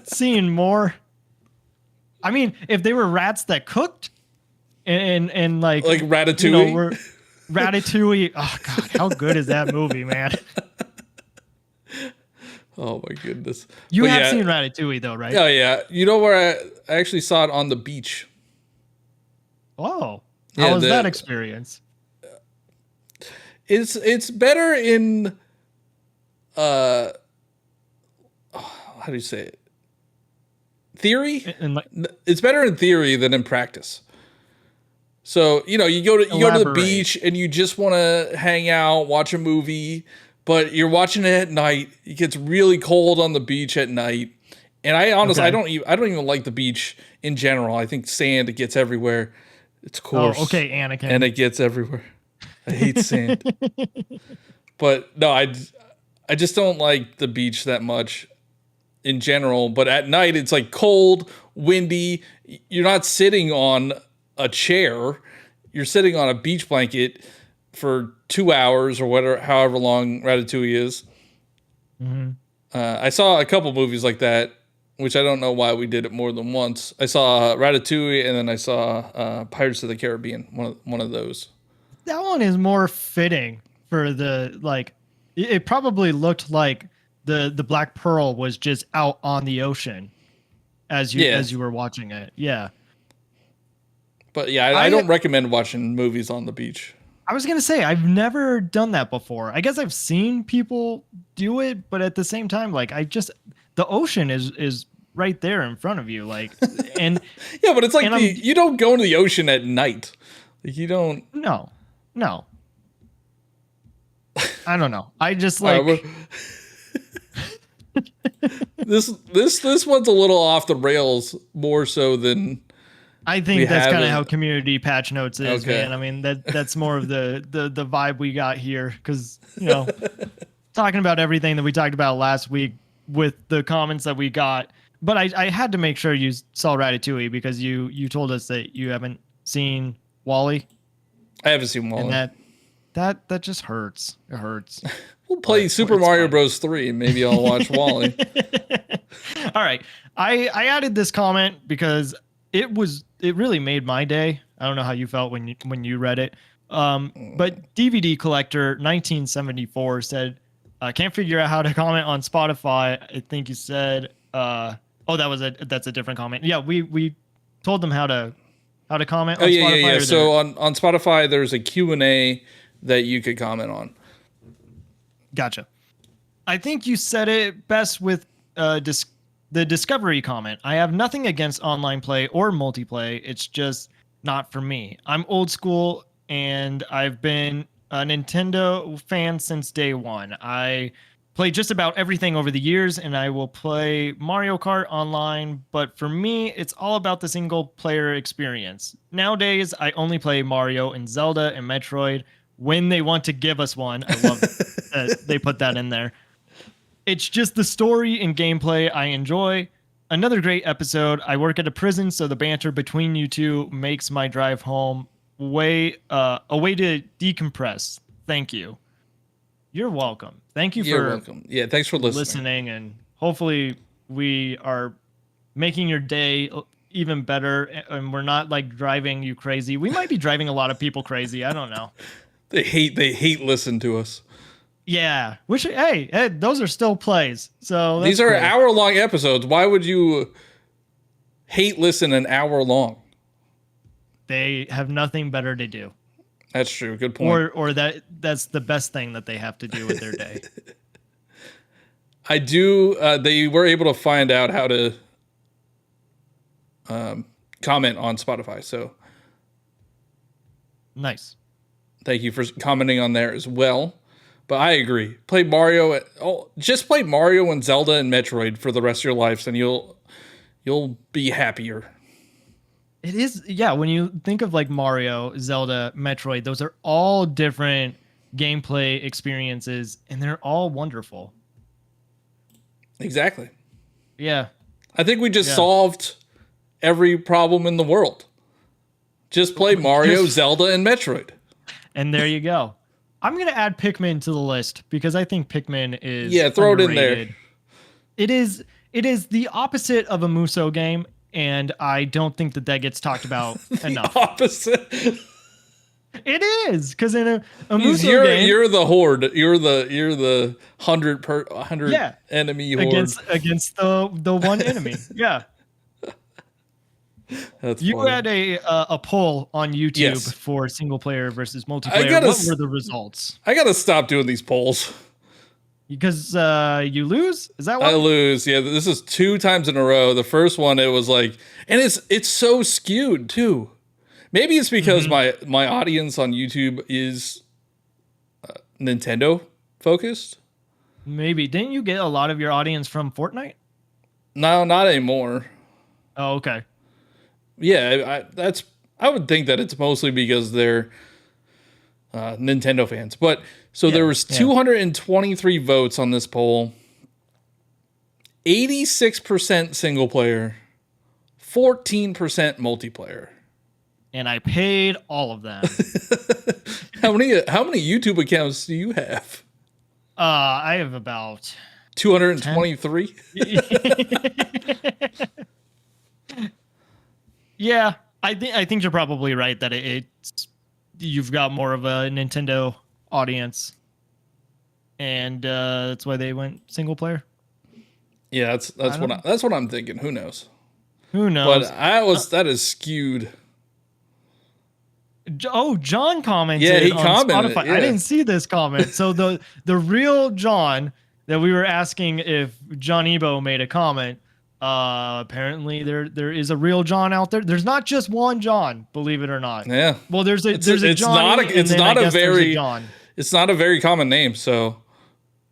seeing more. I mean, if they were rats that cooked, and like Ratatouille. you know, we're Ratatouille. Oh God, how good is that movie, man? Oh my goodness. You But have yeah, seen Ratatouille though, right? oh yeah. You know where I actually saw it on the beach. Oh, Yeah, how was that experience? it's better in how do you say it? Theory? And like, It's better in theory than in practice. So, you go to the elaborate. beach and you just want to hang out, watch a movie, but you're watching it at night. It gets really cold on the beach at night. And I honestly, Okay. I don't even like the beach in general. I think sand, it gets everywhere. It's coarse. Oh, okay, Anakin. And it gets everywhere. I hate sand. But no, I just don't like the beach that much in general. But at night, it's like cold, windy. You're not sitting on a chair. You're sitting on a beach blanket for 2 hours or whatever, however long Ratatouille is. Mm-hmm. I saw a couple movies like that, which I don't know why we did it more than once. I saw Ratatouille, and then I saw Pirates of the Caribbean. One of those. That one is more fitting for the like. It probably looked like the Black Pearl was just out on the ocean as you were watching it. Yeah. But yeah, I don't recommend watching movies on the beach. I was gonna say I've never done that before. I guess I've seen people do it, but at the same time, like the ocean is right there in front of you, like, and yeah, but it's like you don't go into the ocean at night. Like you don't. No. I don't know. I just like this one's a little off the rails more so than. I think that's kind of how community patch notes is, okay. Man. I mean that's more of the vibe we got here because talking about everything that we talked about last week with the comments that we got. But I had to make sure you saw Ratatouille because you told us that you haven't seen Wall-E. I haven't seen Wall-E. And that just hurts. It hurts. We'll play Super Mario Bros. 3 and maybe I'll watch Wall-E. All right. I added this comment because it really made my day. I don't know how you felt when you read it. But DVD Collector 1974 said, can't figure out how to comment on Spotify. I think you said, that's a different comment. Yeah, we told them how to comment on Spotify. Yeah. So on Spotify, there's a Q&A that you could comment on. Gotcha. I think you said it best with the Discovery comment. I have nothing against online play or multiplayer. It's just not for me. I'm old school and I've been a Nintendo fan since day one. I play just about everything over the years and I will play Mario Kart online, but for me, it's all about the single player experience. Nowadays, I only play Mario and Zelda and Metroid when they want to give us one. I love that they put that in there. It's just the story and gameplay I enjoy. Another great episode. I work at a prison, so the banter between you two makes my drive home a way to decompress. Thank you. You're welcome. Thank you You're welcome. Yeah, thanks for listening, and hopefully we are making your day even better, and we're not like driving you crazy. We might be driving a lot of people crazy. I don't know. They hate listen to us. Yeah. Which hey, those are still plays. So these are hour-long episodes. Why would you hate listen an hour long? They have nothing better to do. That's true. Good point. Or that's the best thing that they have to do with their day. I do. They were able to find out how to comment on Spotify. So nice. Thank you for commenting on there as well. But I agree. Play Mario. Just play Mario and Zelda and Metroid for the rest of your lives, and you'll be happier. It is, yeah. When you think of like Mario, Zelda, Metroid, those are all different gameplay experiences, and they're all wonderful. Exactly. Yeah. I think we just solved every problem in the world. Just play Mario, Zelda, and Metroid. And there you go. I'm going to add Pikmin to the list because I think Pikmin is throw underrated. it in there. It is the opposite of a Muso game. and I don't think that gets talked about enough. Opposite. It is, because in a He's, Muso game, you're the horde. You're the 100 enemy horde. against the one enemy. Yeah. That's You funny. had a poll on YouTube Yes. for single player versus multiplayer. What were the results? I gotta stop doing these polls. Because you lose? Is that why? I lose. Yeah, this is 2 times in a row. The first one, it was like, and it's so skewed too. Maybe it's because my audience on YouTube is Nintendo focused. Maybe. Didn't you get a lot of your audience from Fortnite? No, not anymore. Oh, okay. Yeah, I would think that it's mostly because they're Nintendo fans. But so there was 223 votes on this poll. 86% single player, 14% multiplayer. And I paid all of them. How many YouTube accounts do you have? I have about 223. Yeah, I think you're probably right that it's you've got more of a Nintendo audience, and that's why they went single player. Yeah, that's what I'm thinking. Who knows? Who knows? But that is skewed. Oh, John commented. Yeah, he on commented. Spotify. Yeah. I didn't see this comment. So the real John that we were asking if John Ebo made a comment. Apparently there is a real John out there. There's not just one John, believe it or not. Yeah. Well, there's a it's Johnny, it's not a very John. It's not a very common name. So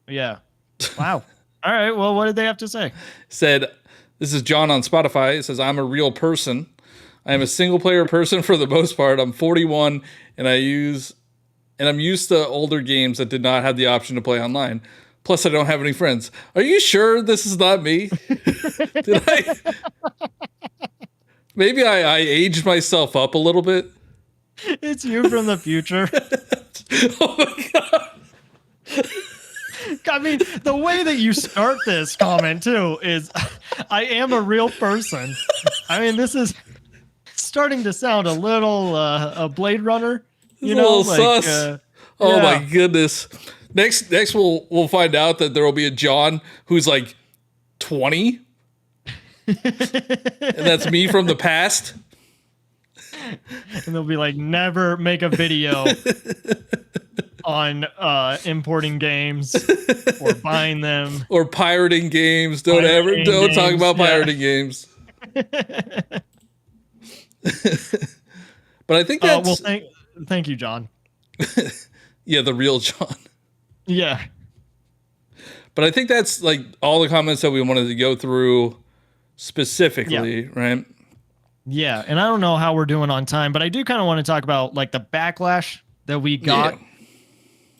yeah. Wow. All right. Well, what did they have to say? Said, this is John on Spotify. It says, I'm a real person. I am a single player person for the most part. I'm 41 and I'm used to older games that did not have the option to play online. Plus, I don't have any friends. Are you sure this is not me? Maybe I aged myself up a little bit. It's you from the future. Oh my God. I mean, the way that you start this comment too is, I am a real person. I mean, this is starting to sound a little a Blade Runner. You know, like sus. Oh my goodness. Next we'll find out that there will be a John who's like 20. And that's me from the past. And they'll be like, never make a video on importing games or buying them or pirating games. Don't talk about pirating games. But I think that's well, thank you, John. Yeah, the real John. Yeah. But I think that's like all the comments that we wanted to go through specifically, right? Yeah, and I don't know how we're doing on time, but I do kind of want to talk about like the backlash that we got. Yeah.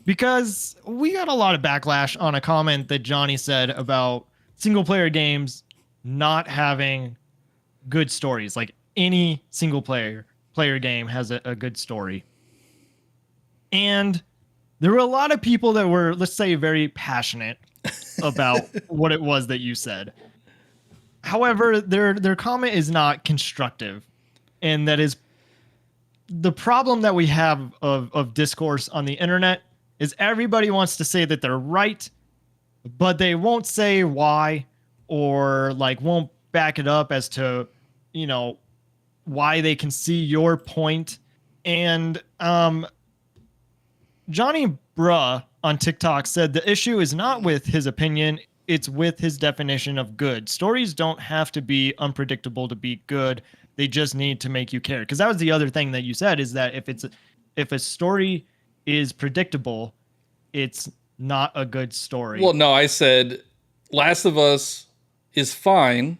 Because we got a lot of backlash on a comment that Johnny said about single player games not having good stories. Like any single player game has a good story. And there were a lot of people that were, let's say, very passionate about what it was that you said. However, their comment is not constructive. And that is the problem that we have of discourse on the internet is everybody wants to say that they're right, but they won't say why or like won't back it up as to, you know, why they can see your point. And Johnny Bruh on TikTok said the issue is not with his opinion, it's with his definition of good. Stories don't have to be unpredictable to be good. They just need to make you care. Because that was the other thing that you said, is that if a story is predictable, it's not a good story. Well, no, I said Last of Us is fine,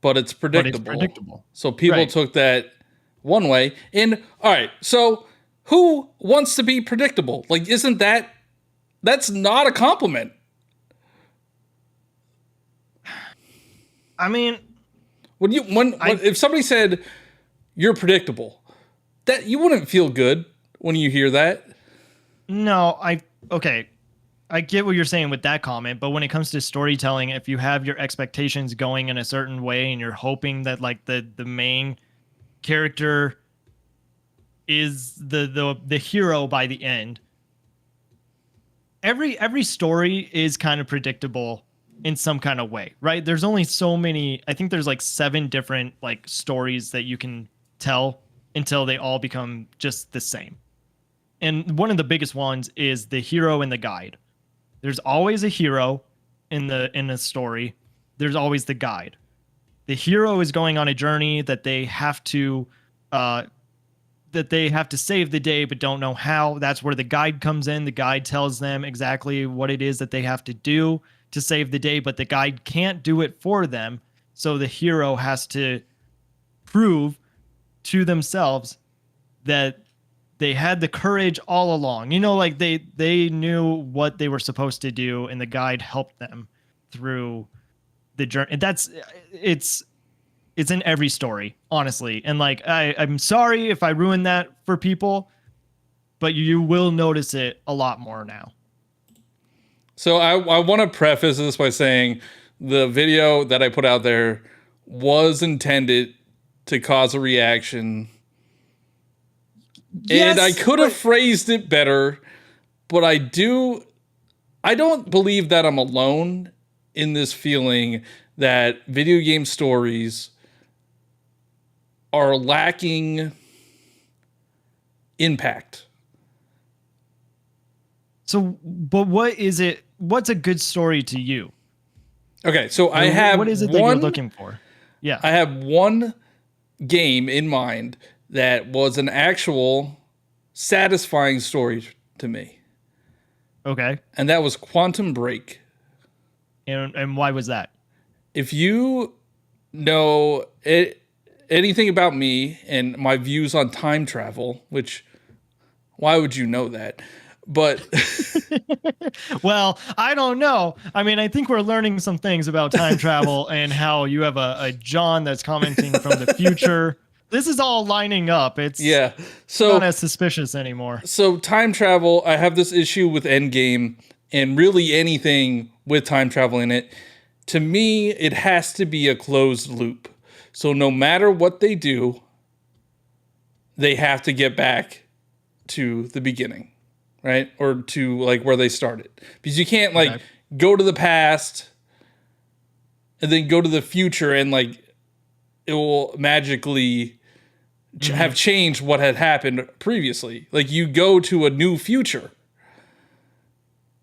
but it's predictable. So people took that one way. And all right, so who wants to be predictable? Like, that's not a compliment. I mean, if somebody said you're predictable, that you wouldn't feel good when you hear that. No, okay. I get what you're saying with that comment, but when it comes to storytelling, if you have your expectations going in a certain way and you're hoping that like the main character is the hero by the end, every story is kind of predictable in some kind of way, right? There's only so many. I think there's like 7 different like stories that you can tell until they all become just the same. And one of the biggest ones is the hero and the guide. There's always a hero in a story. There's always the guide. The hero is going on a journey that they have to save the day but don't know how. That's where the guide comes in. The guide tells them exactly what it is that they have to do to save the day, but the guide can't do it for them. So the hero has to prove to themselves that they had the courage all along. You know, like they knew what they were supposed to do and the guide helped them through the journey. And it's in every story, honestly. And like I'm sorry if I ruined that for people, but you will notice it a lot more now. So I want to preface this by saying the video that I put out there was intended to cause a reaction. Yes, and I could have phrased it better, but I don't believe that I'm alone in this feeling that video game stories are lacking impact. So, but what is it? What's a good story to you? Okay, so I have what is it that you're looking for? Yeah, I have one game in mind that was an actual satisfying story to me. Okay. And that was Quantum Break. And why was that? If you know anything about me and my views on time travel, which why would you know that? But well, I don't know. I mean, I think we're learning some things about time travel and how you have a John that's commenting from the future. This is all lining up. It's not as suspicious anymore. So time travel, I have this issue with Endgame and really anything with time travel in it. To me, it has to be a closed loop. So no matter what they do, they have to get back to the beginning, right? Or to like where they started. Because you can't like go to the past and then go to the future and like it will magically have changed what had happened previously. Like you go to a new future.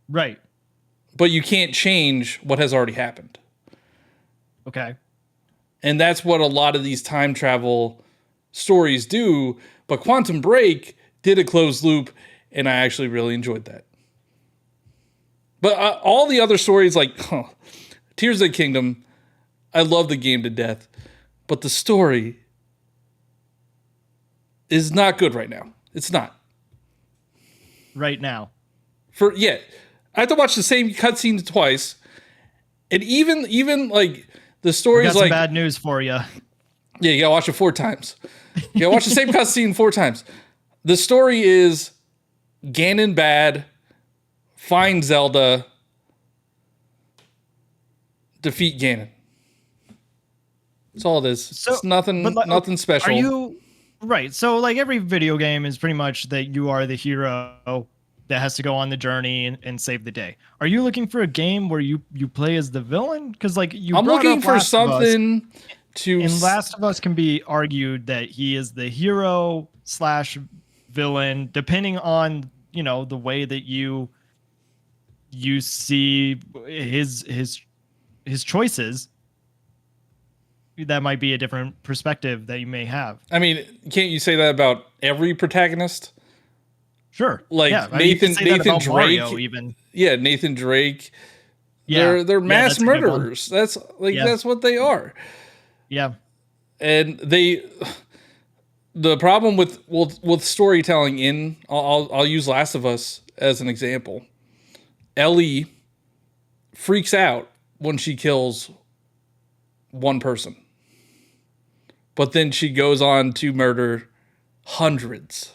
Right. But you can't change what has already happened. Okay. And that's what a lot of these time travel stories do. But Quantum Break did a closed loop, and I actually really enjoyed that. But all the other stories, like Tears of the Kingdom, I love the game to death. But the story is not good right now. It's not. Right now. I have to watch the same cutscene twice. And even like the story is like bad news for you. Yeah, you gotta watch it 4 times. You gotta watch the same cutscene 4 times. The story is Ganon bad, find Zelda, defeat Ganon. That's all it is. So, it's nothing special. Are you right? So like every video game is pretty much that you are the hero that has to go on the journey and save the day. Are you looking for a game where you play as the villain? Because like I'm looking for something to. And Last of Us can be argued that he is the hero / villain, depending on the way that you see his choices. That might be a different perspective that you may have. I mean, can't you say that about every protagonist? Sure. Like Nathan Drake, Mario even. Yeah, Nathan Drake. Yeah, they're mass murderers. That's what they are. Yeah. And the problem with storytelling in I'll use Last of Us as an example. Ellie freaks out when she kills one person. But then she goes on to murder hundreds.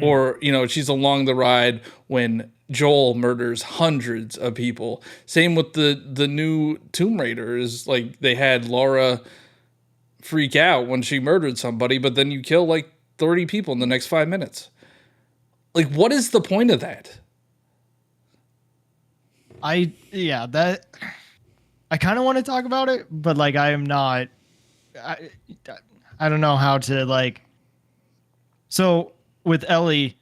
Or, she's along the ride when Joel murders hundreds of people. Same with the new Tomb Raider is like they had Laura freak out when she murdered somebody, but then you kill like 30 people in the next 5 minutes. Like, what is the point of that? That I kind of want to talk about it, but like I am not. I, I don't know how to like. So with Ellie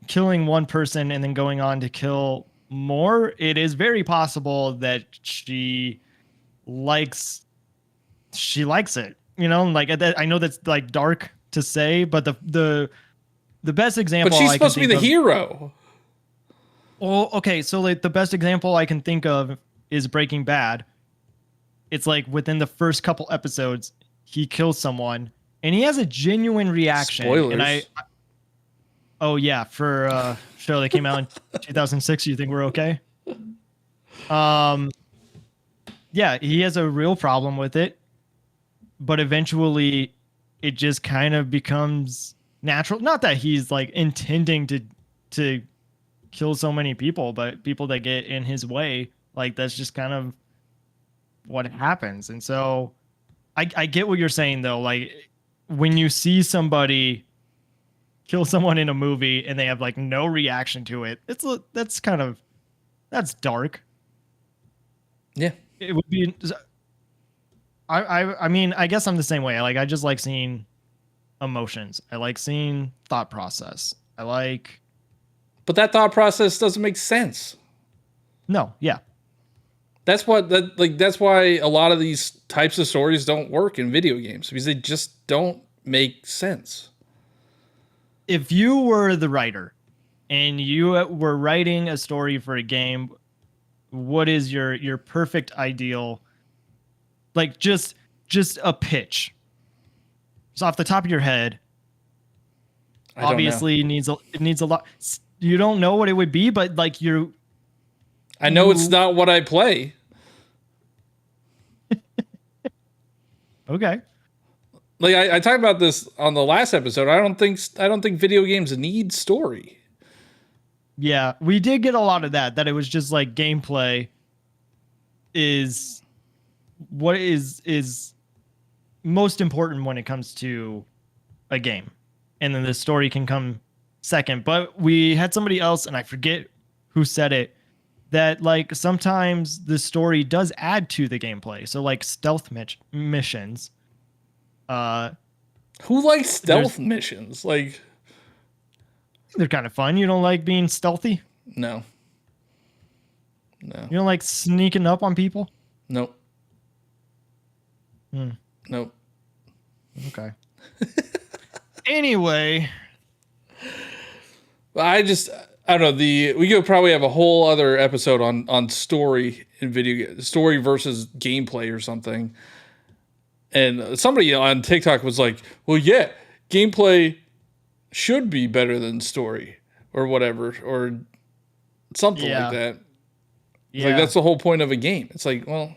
killing one person and then going on to kill more, it is very possible that likes likes it. You know, like I know that's like dark to say, but the best example But she's I can supposed to be think the of, hero. well, okay, so like the best example I can think of is Breaking Bad. It's like within the first couple episodes, he kills someone and he has a genuine reaction. Spoilers. And oh yeah, for a show that came out in 2006, you think we're okay? Yeah, he has a real problem with it, but eventually it just kind of becomes natural. Not that he's like intending to kill so many people, but people that get in his way, like that's just kind of what happens. And so I get what you're saying though. Like when you see somebody kill someone in a movie and they have like no reaction to it, that's dark. Yeah. It would be. I mean, I guess I'm the same way. Like I just like seeing emotions. I like seeing thought process. I like. But that thought process doesn't make sense. No, yeah. That's why a lot of these types of stories don't work in video games because they just don't make sense. If you were the writer and you were writing a story for a game, what is your perfect ideal? Like just a pitch. Just off the top of your head. Obviously, it needs a lot. You don't know what it would be, but like I know it's not what I play. Okay. Like I talked about this on the last episode. I don't think video games need story. Yeah, we did get a lot of that it was just like gameplay is what is most important when it comes to a game. And then the story can come second. But we had somebody else, and I forget who said it, that like sometimes the story does add to the gameplay. So like stealth missions. Who likes stealth missions? Like they're kind of fun. You don't like being stealthy? No. You don't like sneaking up on people? Nope. Nope. Okay. Anyway, I don't know. We could probably have a whole other episode on story in story versus gameplay or something. And somebody on TikTok was like, "Well, yeah, gameplay should be better than story or whatever or something like that." It's like that's the whole point of a game. It's like, well,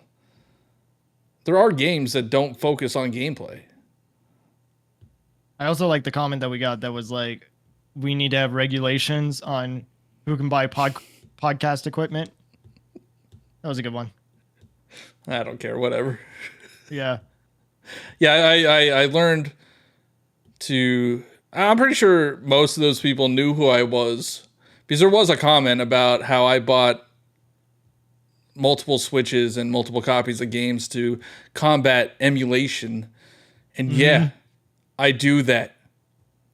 there are games that don't focus on gameplay. I also like the comment that we got that was like, we need to have regulations on who can buy podcast equipment. That was a good one. I don't care, whatever. Yeah. Yeah, I learned to. I'm pretty sure most of those people knew who I was because there was a comment about how I bought multiple Switches and multiple copies of games to combat emulation. And yeah, I do that.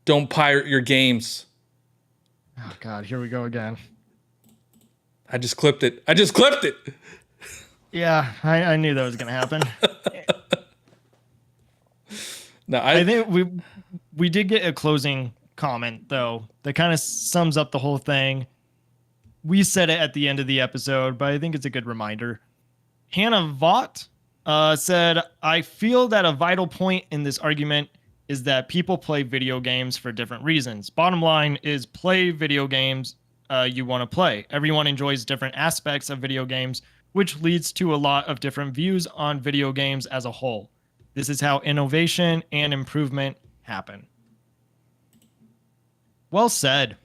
Don't pirate your games. Oh, God, here we go again. I just clipped it. Yeah, I knew that was going to happen. No, I think we did get a closing comment, though, that kind of sums up the whole thing. We said it at the end of the episode, but I think it's a good reminder. Hannah Vaught said, I feel that a vital point in this argument is that people play video games for different reasons. Bottom line is play video games you want to play. Everyone enjoys different aspects of video games, which leads to a lot of different views on video games as a whole. This is how innovation and improvement happen. Well said.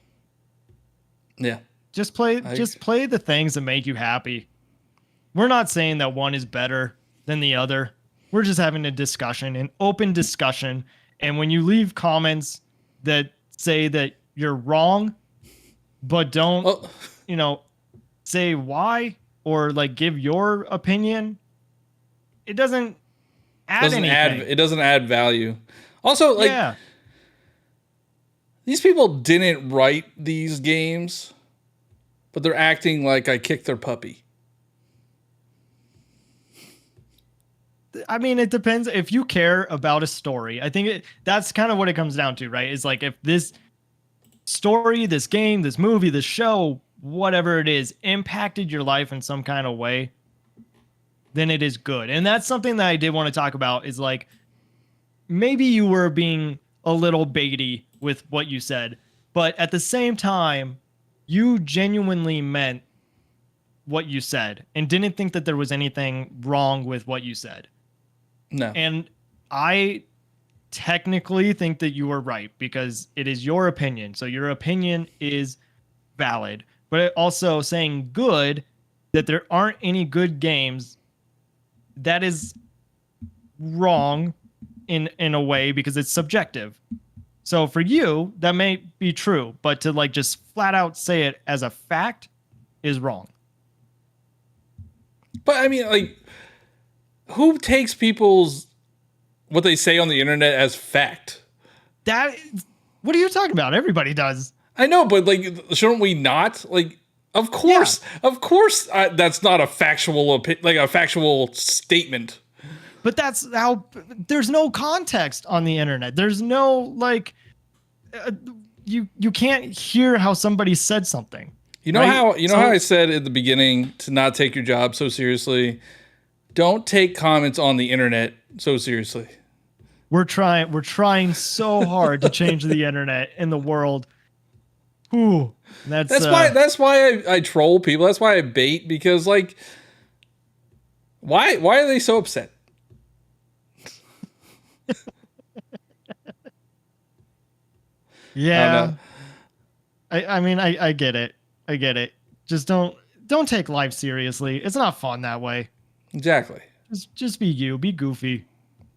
Yeah. Just play the things that make you happy. We're not saying that one is better than the other. We're just having a discussion, an open discussion. And when you leave comments that say that you're wrong, but don't, Well, you know, say why or like give your opinion, it doesn't add anything. it doesn't add value. Also, like, Yeah. these people didn't write these games, but they're acting like I kicked their puppy. I mean, it depends. If you care about a story, I think that's kind of what it comes down to, right? Is like if this story, this game, this movie, this show, whatever it is, impacted your life in some kind of way, then it is good. And that's something that I did want to talk about is like maybe you were being a little baity with what you said, but at the same time, you genuinely meant what you said and didn't think that there was anything wrong with what you said. No. And I technically think that you were right because it is your opinion. So your opinion is valid. But also saying good, that there aren't any good games, that is wrong in a way because it's subjective. So for you, that may be true, but to like just flat out say it as a fact is wrong. But I mean, like, who takes what they say on the internet as fact? What are you talking about? Everybody does. I know, but like, shouldn't we not? Like, of course, that's not a factual like a factual statement. But that's how there's no context on the internet. There's no like you can't hear how somebody said something. You know how I said at the beginning to not take your job so seriously? Don't take comments on the internet so seriously. We're trying so hard to change the internet in the world. Ooh, that's why I troll people. That's why I bait, because like why are they so upset? Yeah. I mean I get it. I get it. Just don't take life seriously. It's not fun that way. Exactly. Just be you. Be goofy.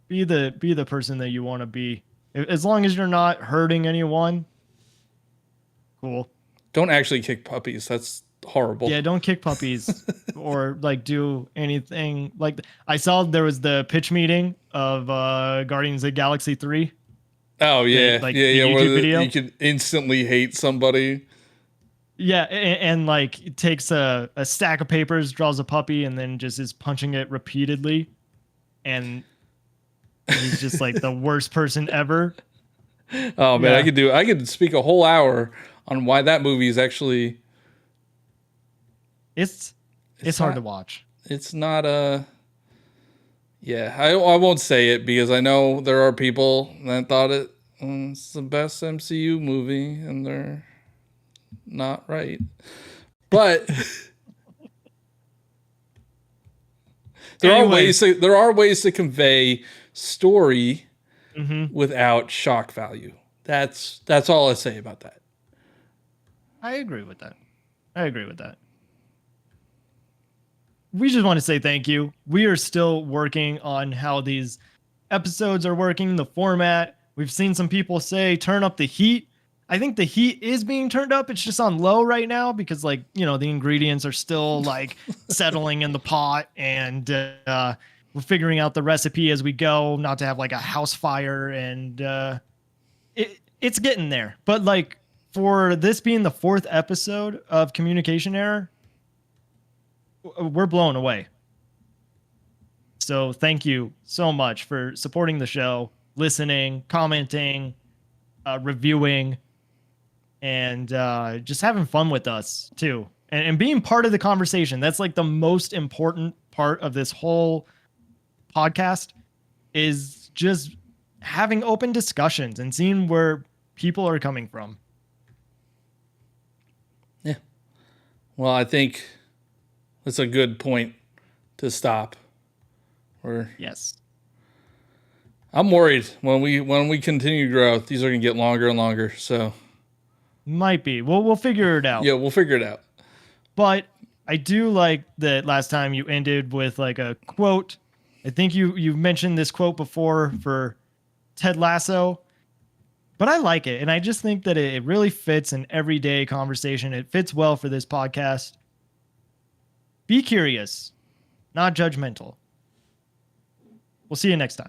Be the person that you want to be. As long as you're not hurting anyone. Cool. Don't actually kick puppies. That's horrible. Yeah, don't kick puppies or like do anything like I saw there was the pitch meeting of Guardians of the Galaxy 3. Oh yeah. The YouTube video. You can instantly hate somebody. Yeah, and like it takes a stack of papers, draws a puppy, and then just is punching it repeatedly. And he's just like the worst person ever. Oh man, Yeah. I could speak a whole hour on why that movie is actually It's hard to watch. It's not yeah, I won't say it because I know there are people that thought it's the best MCU movie and they're not right. But there are ways to convey story without shock value. That's all I say about that. I agree with that. We just want to say thank you. We are still working on how these episodes are working, the format. We've seen some people say turn up the heat. I think the heat is being turned up. It's just on low right now because like, the ingredients are still like settling in the pot and we're figuring out the recipe as we go, not to have like a house fire and it's getting there. But like for this being the 4th episode of Communication Error, we're blown away. So thank you so much for supporting the show, listening, commenting, reviewing, and just having fun with us too. And being part of the conversation. That's like the most important part of this whole podcast is just having open discussions and seeing where people are coming from. Yeah. Well, I think that's a good point to stop. Yes. I'm worried when we continue to grow, these are going to get longer and longer. So Might be. We'll figure it out. Yeah, we'll figure it out. But I do like that last time you ended with like a quote. I think you mentioned this quote before for Ted Lasso, but I like it. And I just think that it really fits an everyday conversation. It fits well for this podcast. Be curious, not judgmental. We'll see you next time.